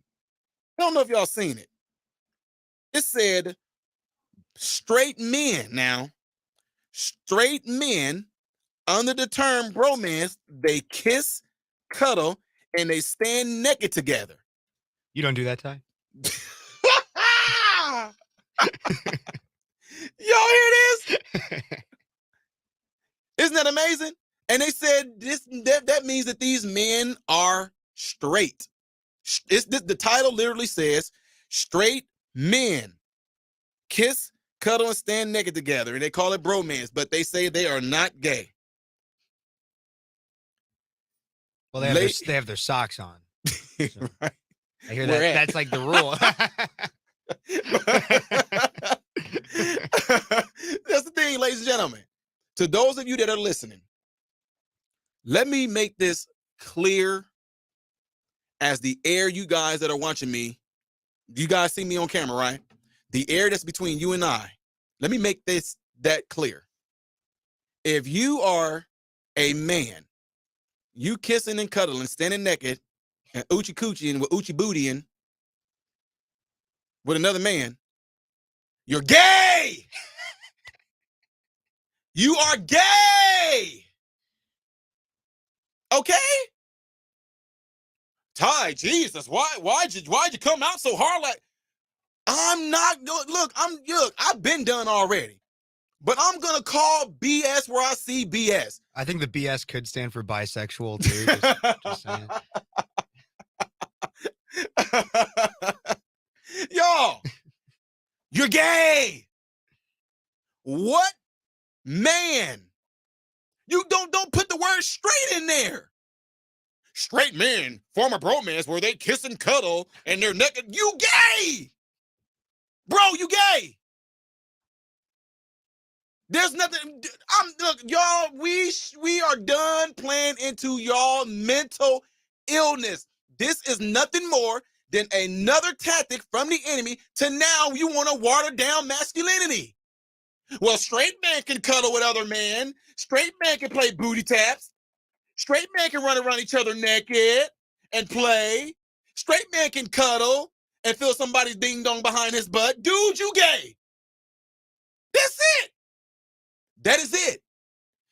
I don't know if y'all seen it. It said straight men now, straight men under the term bromance, they kiss, cuddle, and they stand naked together. You don't do that, Ty? Y'all hear this? Isn't that amazing? And they said that means that these men are straight. The title literally says straight men kiss, cuddle, and stand naked together. And they call it bromance, but they say they are not gay. Well, they have their socks on. So Right. I hear that. That's like the rule. That's the thing, ladies and gentlemen. To those of you that are listening, let me make this clear as the air, you guys that are watching me. You guys see me on camera, right? The air that's between you and I. Let me make that clear. If you are a man, you kissing and cuddling, standing naked, and oochie coochie and with oochie booty and with another man, You're gay. You are gay. Okay? Ty, Jesus, why'd you come out so hard? Like, I'm not, look, I've been done already. But I'm gonna call BS where I see BS. I think the BS could stand for bisexual too. Just saying. Y'all, you're gay. What man? You don't put the word straight in there. Straight men form a bromance where they kiss and cuddle and they're naked. You gay, bro. You gay. There's nothing. Look, y'all. We are done playing into y'all mental illness. This is nothing more than another tactic from the enemy to now you want to water down masculinity. Well, straight men can cuddle with other men. Straight men can play booty taps. Straight men can run around each other naked and play. Straight men can cuddle and feel somebody's ding dong behind his butt. Dude, you gay. That's it. That is it.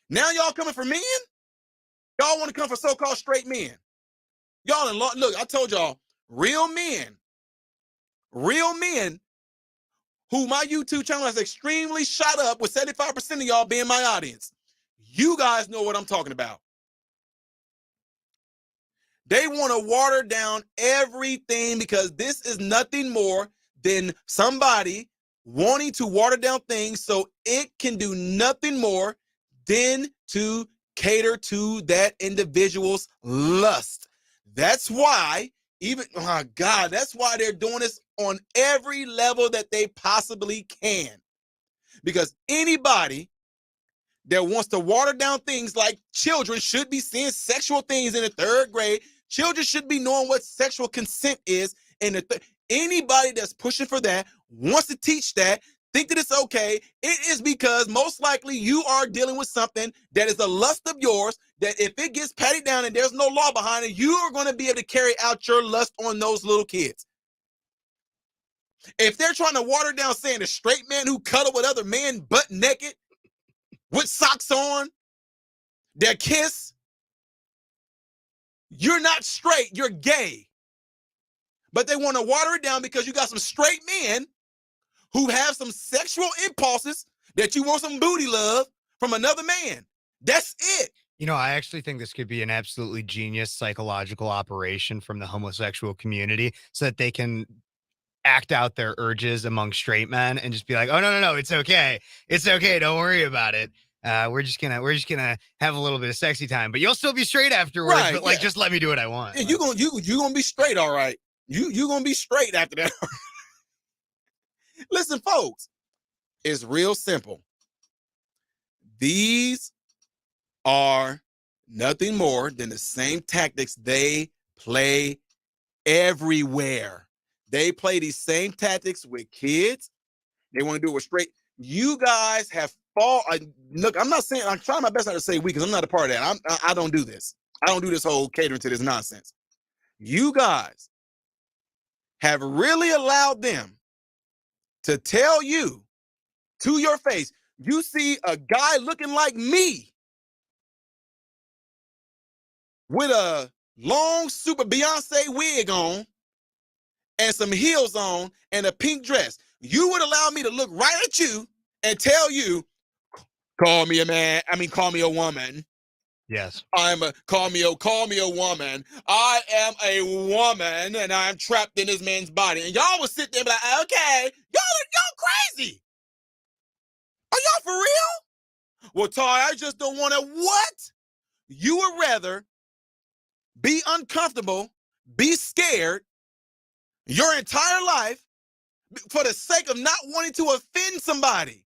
Now y'all coming for men? Y'all want to come for so-called straight men. Y'all in law. Look, I told y'all, real men who my YouTube channel has extremely shot up with 75% of y'all being my audience. You guys know what I'm talking about. They want to water down everything because this is nothing more than somebody wanting to water down things so it can do nothing more than to cater to that individual's lust. That's why that's why they're doing this on every level that they possibly can. Because anybody that wants to water down things like children should be seeing sexual things in the 3rd grade. Children should be knowing what sexual consent is. Anybody that's pushing for that, wants to teach that, think that it's okay, it is because most likely you are dealing with something that is a lust of yours, that if it gets patted down and there's no law behind it, you are going to be able to carry out your lust on those little kids. If they're trying to water down saying a straight man who cuddle with other men butt naked, with socks on, their kiss, you're not straight, you're gay. But they want to water it down because you got some straight men who have some sexual impulses that you want some booty love from another man. That's it. You know, I actually think this could be an absolutely genius psychological operation from the homosexual community so that they can act out their urges among straight men and just be like, oh, no, it's okay. It's okay. Don't worry about it. We're just gonna have a little bit of sexy time, but you'll still be straight afterwards. Right, but just let me do what I want. Yeah, you gonna be straight, all right. You gonna be straight after that. Listen, folks, it's real simple. These are nothing more than the same tactics they play everywhere. They play these same tactics with kids. They want to do it with straight. You guys have look, I'm not saying, I'm trying my best not to say we, because I'm not a part of that. I don't do this. I don't do this whole catering to this nonsense. You guys have really allowed them to tell you to your face, you see a guy looking like me with a long super Beyonce wig on and some heels on and a pink dress. You would allow me to look right at you and tell you, call me a man. I mean, call me a woman. Yes. Call me a woman. I am a woman and I'm trapped in this man's body. And y'all would sit there and be like, okay, y'all crazy. Are y'all for real? Well, Ty, I just don't want to. What? You would rather be uncomfortable, be scared your entire life for the sake of not wanting to offend somebody.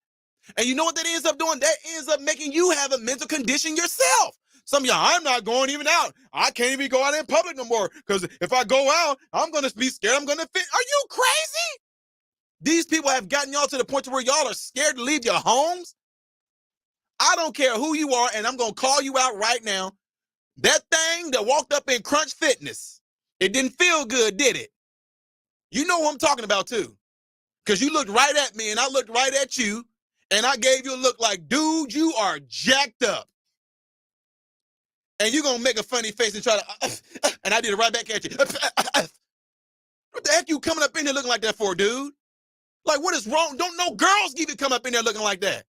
And you know what that ends up doing? That ends up making you have a mental condition yourself. Some of y'all, I'm not going even out. I can't even go out in public no more because if I go out, I'm going to be scared. I'm going to fit. Are you crazy? These people have gotten y'all to the point to where y'all are scared to leave your homes. I don't care who you are, and I'm going to call you out right now. That thing that walked up in Crunch Fitness, it didn't feel good, did it? You know who I'm talking about, too. Because you looked right at me and I looked right at you, and I gave you a look like, dude, you are jacked up. And you're going to make a funny face and try to, and I did it right back at you. What the heck you coming up in there looking like that for, dude? Like, what is wrong? Don't no girls even come up in there looking like that.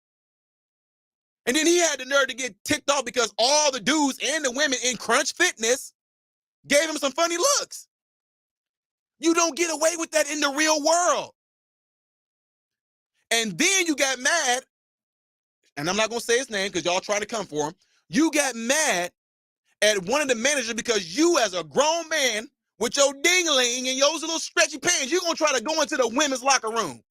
And then he had the nerve to get ticked off because all the dudes and the women in Crunch Fitness gave him some funny looks. You don't get away with that in the real world. And then you got mad, and I'm not going to say his name because y'all trying to come for him. You got mad at one of the managers because you, as a grown man with your ding-a-ling and your little stretchy pants, you're going to try to go into the women's locker room.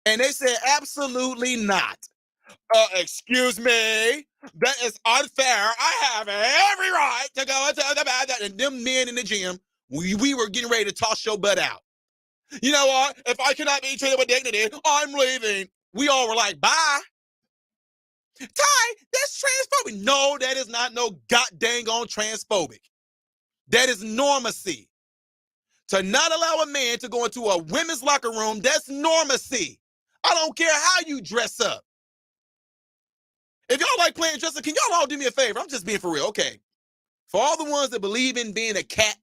And they said, absolutely not. Excuse me, that is unfair. I have every right to go into the bathroom. And them men in the gym, we were getting ready to toss your butt out. You know what? If I cannot be treated with dignity, I'm leaving. We all were like, bye. Ty, that's transphobic. No, that is not no goddamn on transphobic. That is normacy. To not allow a man to go into a women's locker room, that's normacy. I don't care how you dress up. If y'all like playing dress up, can y'all all do me a favor? I'm just being for real. Okay. For all the ones that believe in being a cat,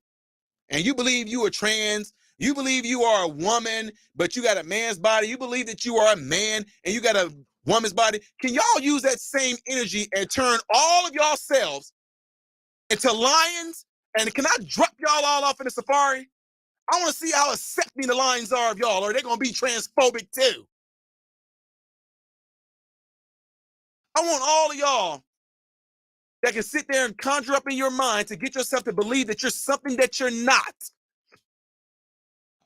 and you believe you are trans, you believe you are a woman, but you got a man's body, you believe that you are a man, and you got a woman's body, can y'all use that same energy and turn all of y'all selves into lions? And can I drop y'all all off in the safari? I want to see how accepting the lions are of y'all, or they're going to be transphobic too. I want all of y'all that can sit there and conjure up in your mind to get yourself to believe that you're something that you're not.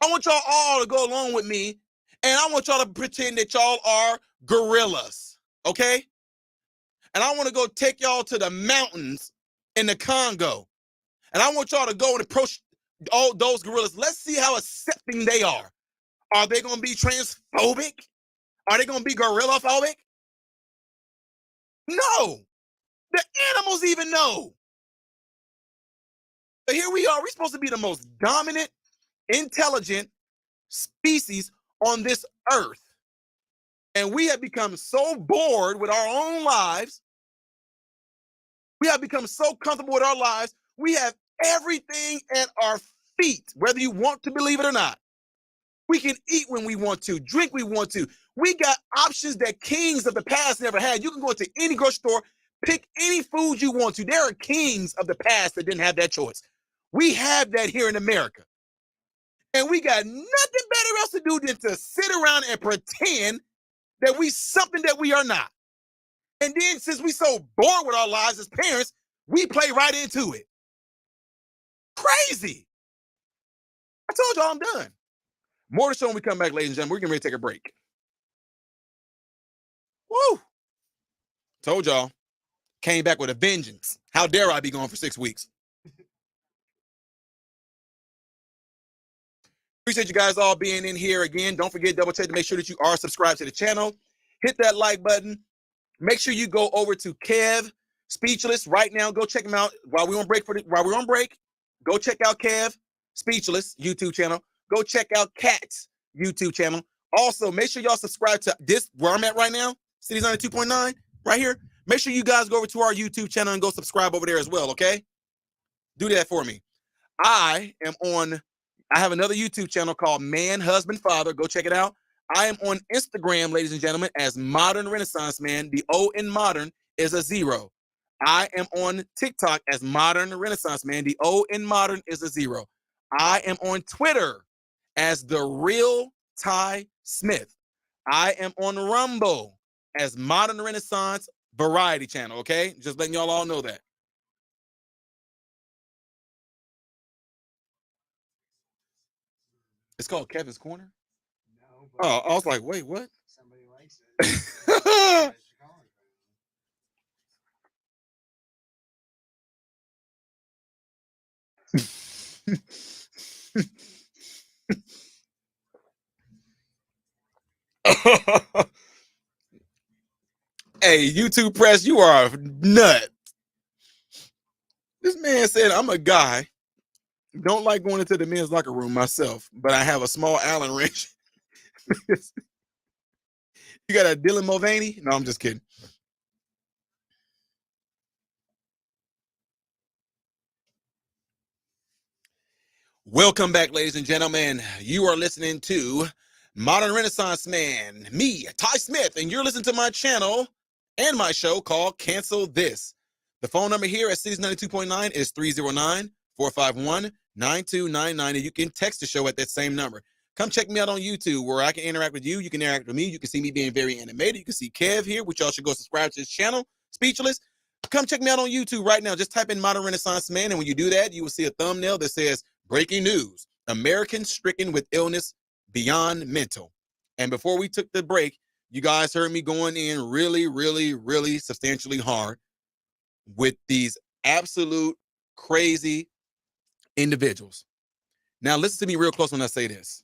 I want y'all all to go along with me, and I want y'all to pretend that y'all are gorillas, okay? And I want to go take y'all to the mountains in the Congo, and I want y'all to go and approach all those gorillas. Let's see how accepting they are. Are they going to be transphobic? Are they going to be gorillaphobic? No. The animals even know. But here we are. We're supposed to be the most dominant, intelligent species on this earth. And we have become so bored with our own lives. We have become so comfortable with our lives. We have everything at our feet, whether you want to believe it or not. We can eat when we want to, drink when we want to. We got options that kings of the past never had. You can go into any grocery store, pick any food you want to. There are kings of the past that didn't have that choice. We have that here in America. And we got nothing better else to do than to sit around and pretend that we something that we are not. And then since we so bored with our lives as parents, we play right into it. Crazy. I told y'all I'm done. More to show when we come back, ladies and gentlemen. We're getting ready to take a break. Woo! Told y'all. Came back with a vengeance. How dare I be gone for 6 weeks? Appreciate you guys all being in here again. Don't forget, double check to make sure that you are subscribed to the channel. Hit that like button. Make sure you go over to Kev Speechless right now. Go check him out while we're on break. Go check out Kev Speechless YouTube channel. Go check out Kat's YouTube channel. Also, make sure y'all subscribe to this where I'm at right now, Cities 92.9, right here. Make sure you guys go over to our YouTube channel and go subscribe over there as well, okay? Do that for me. I have another YouTube channel called Man, Husband, Father. Go check it out. I am on Instagram, ladies and gentlemen, as Modern Renaissance Man. The O in modern is a 0. I am on TikTok as Modern Renaissance Man. The O in modern is a 0. I am on Twitter as The Real Ty Smith. I am on Rumble as Modern Renaissance Variety Channel, okay? Just letting y'all all know that. It's called Kevin's Corner? No. Oh, I was like, wait, what? Somebody likes it. Hey, YouTube press, you are a nut. This man said, I'm a guy Don't like going into the men's locker room myself, but I have a small Allen wrench. You got a Dylan Mulvaney? No, I'm just kidding. Welcome back, ladies and gentlemen. You are listening to Modern Renaissance Man, me, Ty Smith, and you're listening to my channel and my show called Cancel This. The phone number here at Cities 92.9 is 309-451-9299, and you can text the show at that same number. Come check me out on YouTube where I can interact with you. You can interact with me. You can see me being very animated. You can see Kev here, which y'all should go subscribe to his channel, Speechless. Come check me out on YouTube right now. Just type in Modern Renaissance Man, and when you do that, you will see a thumbnail that says breaking news, Americans stricken with illness beyond mental. And before we took the break, you guys heard me going in really substantially hard with these absolute crazy individuals. Now, listen to me real close when I say this.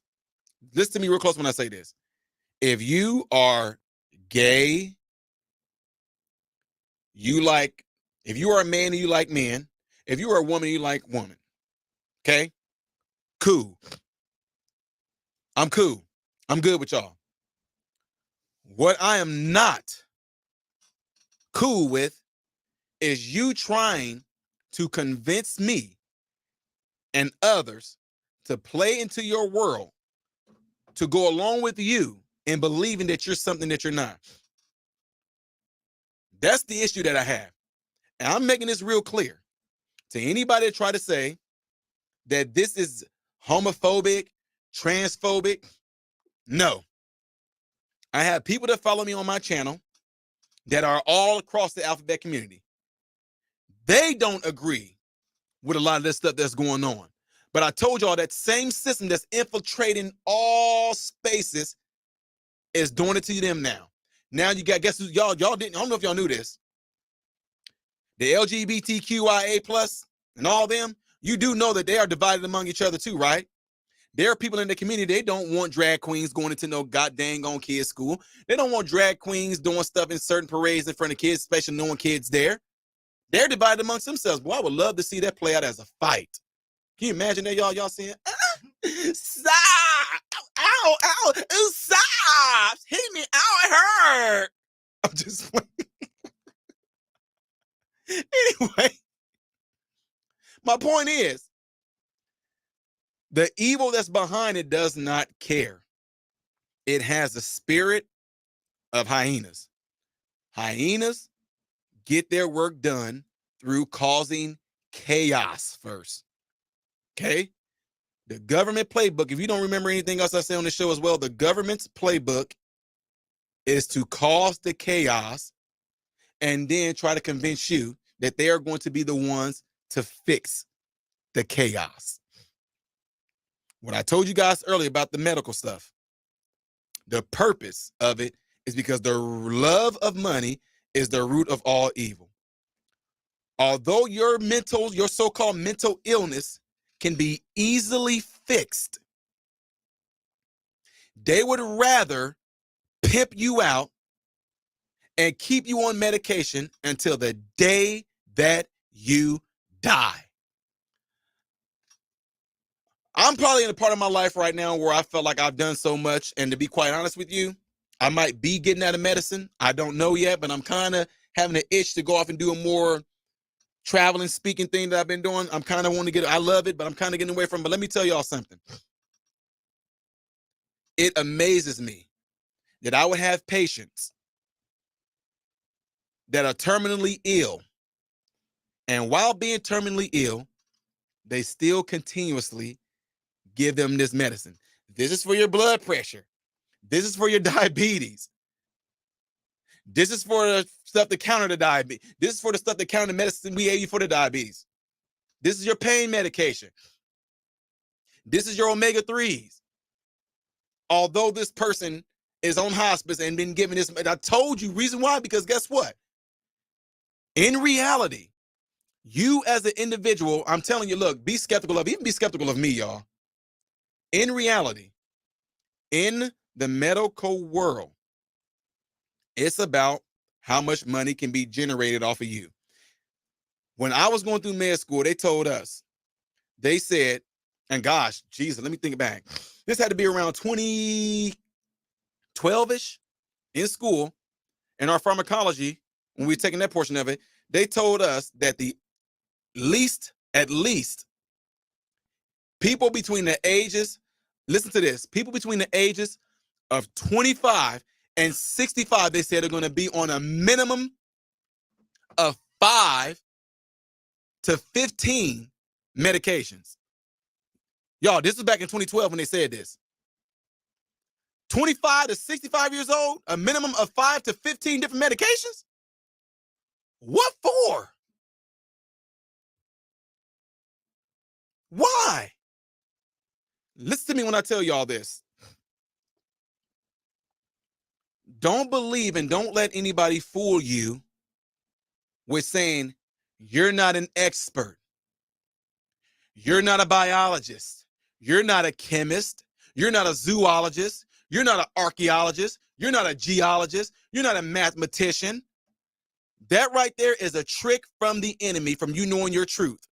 Listen to me real close when I say this. If you are gay, if you are a man and you like men, if you are a woman and you like women, okay? Cool. I'm cool. I'm good with y'all. What I am not cool with is you trying to convince me and others to play into your world, to go along with you in believing that you're something that you're not. That's the issue that I have. And I'm making this real clear to anybody that try to say that this is homophobic, transphobic. No. I have people that follow me on my channel that are all across the alphabet community. They don't agree with a lot of this stuff that's going on. But I told y'all that same system that's infiltrating all spaces is doing it to them now. Now you got, guess who, y'all didn't, I don't know if y'all knew this. The LGBTQIA plus and all them, you do know that they are divided among each other too, right? There are people in the community, they don't want drag queens going into no goddamn on kids' school. They don't want drag queens doing stuff in certain parades in front of kids, especially knowing kids there. They're divided amongst themselves. Boy, I would love to see that play out as a fight. Can you imagine that, y'all saying, stop, ow, ow, ooh, stop, hit me, ow, it hurt. I'm just playing. Anyway, my point is, the evil that's behind it does not care. It has the spirit of hyenas. Hyenas get their work done through causing chaos first. Okay? The government playbook, if you don't remember anything else I say on the show as well, the government's playbook is to cause the chaos and then try to convince you that they are going to be the ones to fix the chaos. What I told you guys earlier about the medical stuff, the purpose of it is because the love of money is the root of all evil. Although your so-called mental illness can be easily fixed, they would rather pimp you out and keep you on medication until the day that you die. I'm probably in a part of my life right now where I felt like I've done so much, and to be quite honest with you, I might be getting out of medicine. I don't know yet, but I'm kind of having an itch to go off and do a more traveling, speaking thing that I've been doing. I'm kind of wanting to get, I love it, but I'm kind of getting away from it. But let me tell y'all something. It amazes me that I would have patients that are terminally ill, and while being terminally ill, they still continuously give them this medicine. This is for your blood pressure. This is for your diabetes. This is for the stuff to counter the diabetes. This is for the stuff that counter the medicine we gave you for the diabetes. This is your pain medication. This is your omega-3s. Although this person is on hospice and been given this, I told you reason why, because guess what? In reality, you as an individual, I'm telling you, look, be skeptical of me, y'all. In reality, in the medical world, it's about how much money can be generated off of you. When I was going through med school, they told us they said, and gosh, Jesus, let me think back. This had to be around 2012-ish in school. In our pharmacology, when we were taking that portion of it, they told us that at least, people between the ages, listen to this, people between the ages of 25 and 65, they said are going to be on a minimum of 5 to 15 medications. Y'all, this is back in 2012 when they said this. 25 to 65 years old, a minimum of 5 to 15 different medications? What for? Why? Listen to me when I tell y'all this. Don't believe and don't let anybody fool you with saying you're not an expert. You're not a biologist. You're not a chemist. You're not a zoologist. You're not an archaeologist. You're not a geologist. You're not a mathematician. That right there is a trick from the enemy, from you knowing your truth.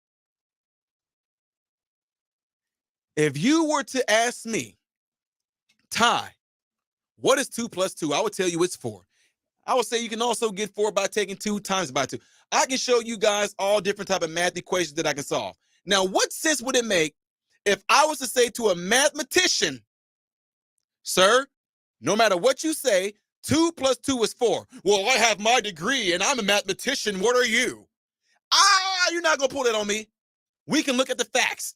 If you were to ask me, Ty, what is 2 plus 2? I would tell you it's 4. I would say you can also get 4 by taking 2 times by 2. I can show you guys all different type of math equations that I can solve. Now, what sense would it make if I was to say to a mathematician, sir, no matter what you say, 2 plus 2 is 4. Well, I have my degree and I'm a mathematician. What are you? You're not going to pull that on me. We can look at the facts.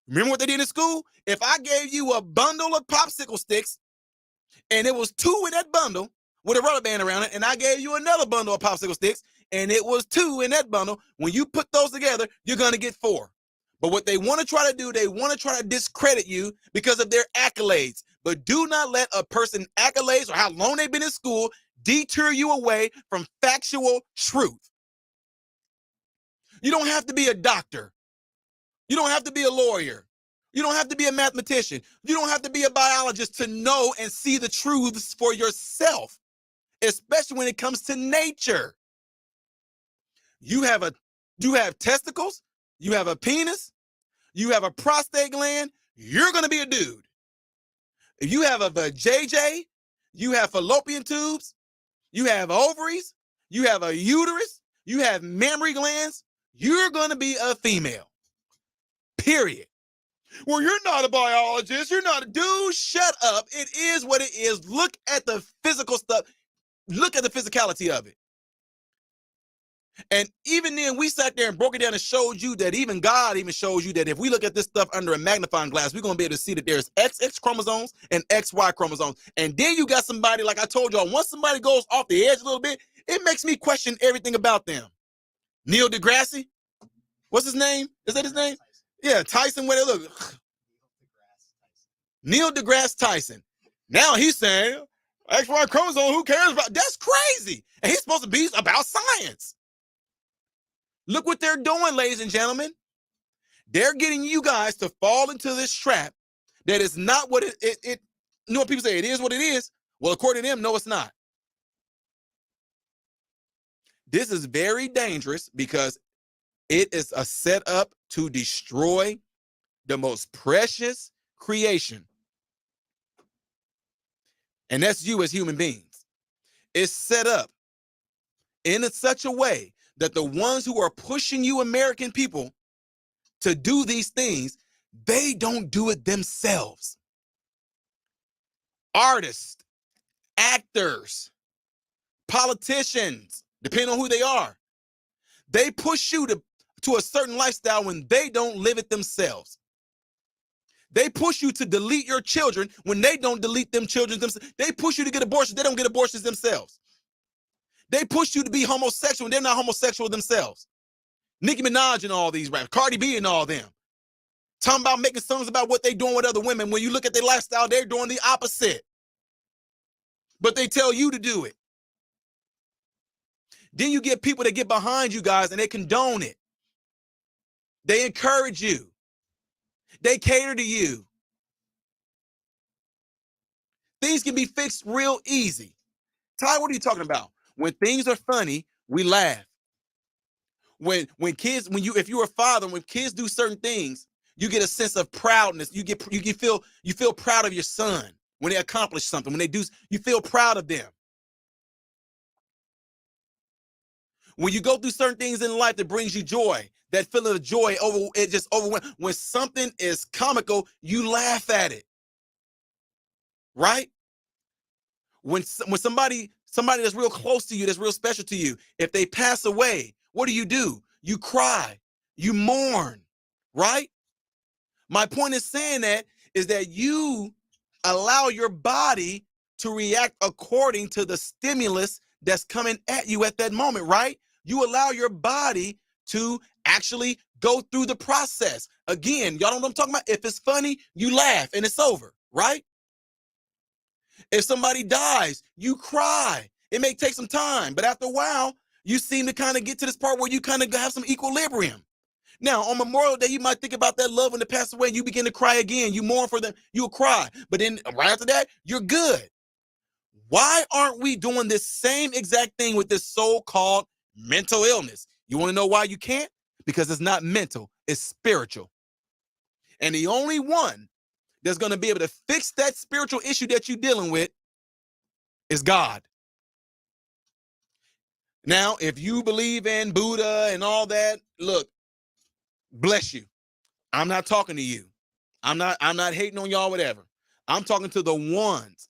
Remember what they did in school? If I gave you a bundle of popsicle sticks and it was 2 in that bundle with a rubber band around it, and I gave you another bundle of popsicle sticks and it was 2 in that bundle, when you put those together, you're going to get 4. But what they want to try to do, they want to try to discredit you because of their accolades. But do not let a person's accolades or how long they've been in school deter you away from factual truth. You don't have to be a doctor. You don't have to be a lawyer. You don't have to be a mathematician. You don't have to be a biologist to know and see the truths for yourself, especially when it comes to nature. You have testicles, you have a penis, you have a prostate gland, you're going to be a dude. If you have a JJ, you have fallopian tubes, you have ovaries, you have a uterus, you have mammary glands, you're going to be a female. Period. Well, you're not a biologist. You're not a dude. Shut up. It is what it is. Look at the physical stuff. Look at the physicality of it. And even then, we sat there and broke it down and showed you that even God even shows you that if we look at this stuff under a magnifying glass, we're going to be able to see that there's XX chromosomes and XY chromosomes. And then you got somebody, like I told y'all, once somebody goes off the edge a little bit, it makes me question everything about them. Neil deGrasse? What's his name? Is that his name? Yeah, Tyson. What it look? Neil deGrasse Tyson. Now he's saying XY chromosome. Who cares about? That's crazy. And he's supposed to be about science. Look what they're doing, ladies and gentlemen. They're getting you guys to fall into this trap that is not what it. You know what people say? It is what it is. Well, according to them, no, it's not. This is very dangerous because it is a setup to destroy the most precious creation. And that's you as human beings. It's set up in such a way that the ones who are pushing you American people to do these things, they don't do it themselves. Artists, actors, politicians, depending on who they are, they push you to a certain lifestyle when they don't live it themselves. They push you to delete your children when they don't delete them children themselves. They push you to get abortions. They don't get abortions themselves. They push you to be homosexual and they're not homosexual themselves. Nicki Minaj and all these rappers, Cardi B and all them. Talking about making songs about what they're doing with other women. When you look at their lifestyle, they're doing the opposite. But they tell you to do it. Then you get people that get behind you guys and they condone it. They encourage you. They cater to you. Things can be fixed real easy. Ty, what are you talking about? When things are funny, we laugh. If you're a father, when kids do certain things, You get a sense of proudness. You feel proud of your son when they accomplish something. When they do, you feel proud of them. When you go through certain things in life that brings you joy, that feeling of joy it just overwhelms. When something is comical, you laugh at it, right? When somebody that's real close to you, that's real special to you, if they pass away, what do? You cry, you mourn, right? My point is saying that is that you allow your body to react according to the stimulus that's coming at you at that moment, right? You allow your body to actually go through the process. Again, y'all know what I'm talking about? If it's funny, you laugh and it's over, right? If somebody dies, you cry. It may take some time, but after a while, you seem to kind of get to this part where you kind of have some equilibrium. Now, on Memorial Day, you might think about that loved one that passed away, and you begin to cry again. You mourn for them, you'll cry. But then right after that, you're good. Why aren't we doing this same exact thing with this so-called mental illness? You want to know why you can't? Because it's not mental, it's spiritual. And the only one that's going to be able to fix that spiritual issue that you're dealing with is God. Now, if you believe in Buddha and all that, look, bless you. I'm not talking to you. I'm not hating on y'all, whatever. I'm talking to the ones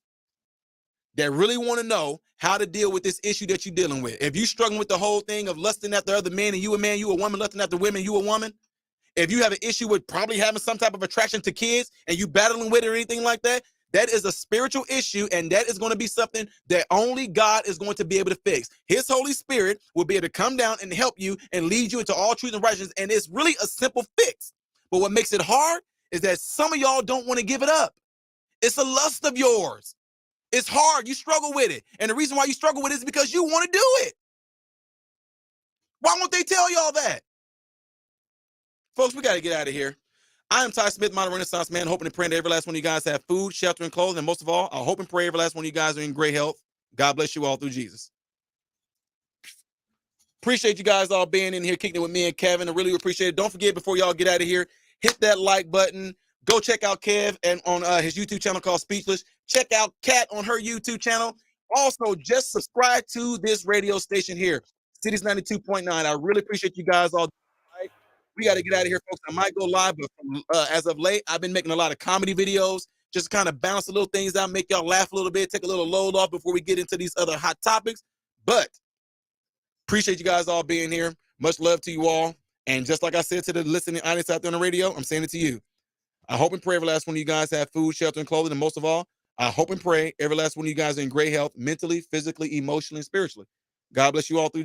that really want to know how to deal with this issue that you're dealing with. If you're struggling with the whole thing of lusting after other men, and you a man, you a woman, lusting after women, you a woman. If you have an issue with probably having some type of attraction to kids and you battling with it or anything like that, that is a spiritual issue, and that is going to be something that only God is going to be able to fix. His Holy Spirit will be able to come down and help you and lead you into all truth and righteousness, and it's really a simple fix. But what makes it hard is that some of y'all don't want to give it up. It's a lust of yours. It's hard. You struggle with it. And the reason why you struggle with it is because you want to do it. Why won't they tell y'all that? Folks, we got to get out of here. I am Ty Smith, modern Renaissance man, hoping and praying that every last one of you guys have food, shelter, and clothes. And most of all, I hope and pray every last one of you guys are in great health. God bless you all through Jesus. Appreciate you guys all being in here, kicking it with me and Kevin. I really appreciate it. Don't forget, before y'all get out of here, hit that like button. Go check out Kev and on his YouTube channel called Speechless. Check out Kat on her YouTube channel. Also, just subscribe to this radio station here, Cities 92.9. I really appreciate you guys all. Right? We got to get out of here, folks. I might go live, but as of late, I've been making a lot of comedy videos, just kind of bounce a little things out, make y'all laugh a little bit, take a little load off before we get into these other hot topics. But appreciate you guys all being here. Much love to you all. And just like I said to the listening audience out there on the radio, I'm saying it to you. I hope and pray every last one of you guys have food, shelter, and clothing. And most of all, I hope and pray every last one of you guys are in great health, mentally, physically, emotionally, and spiritually. God bless you all through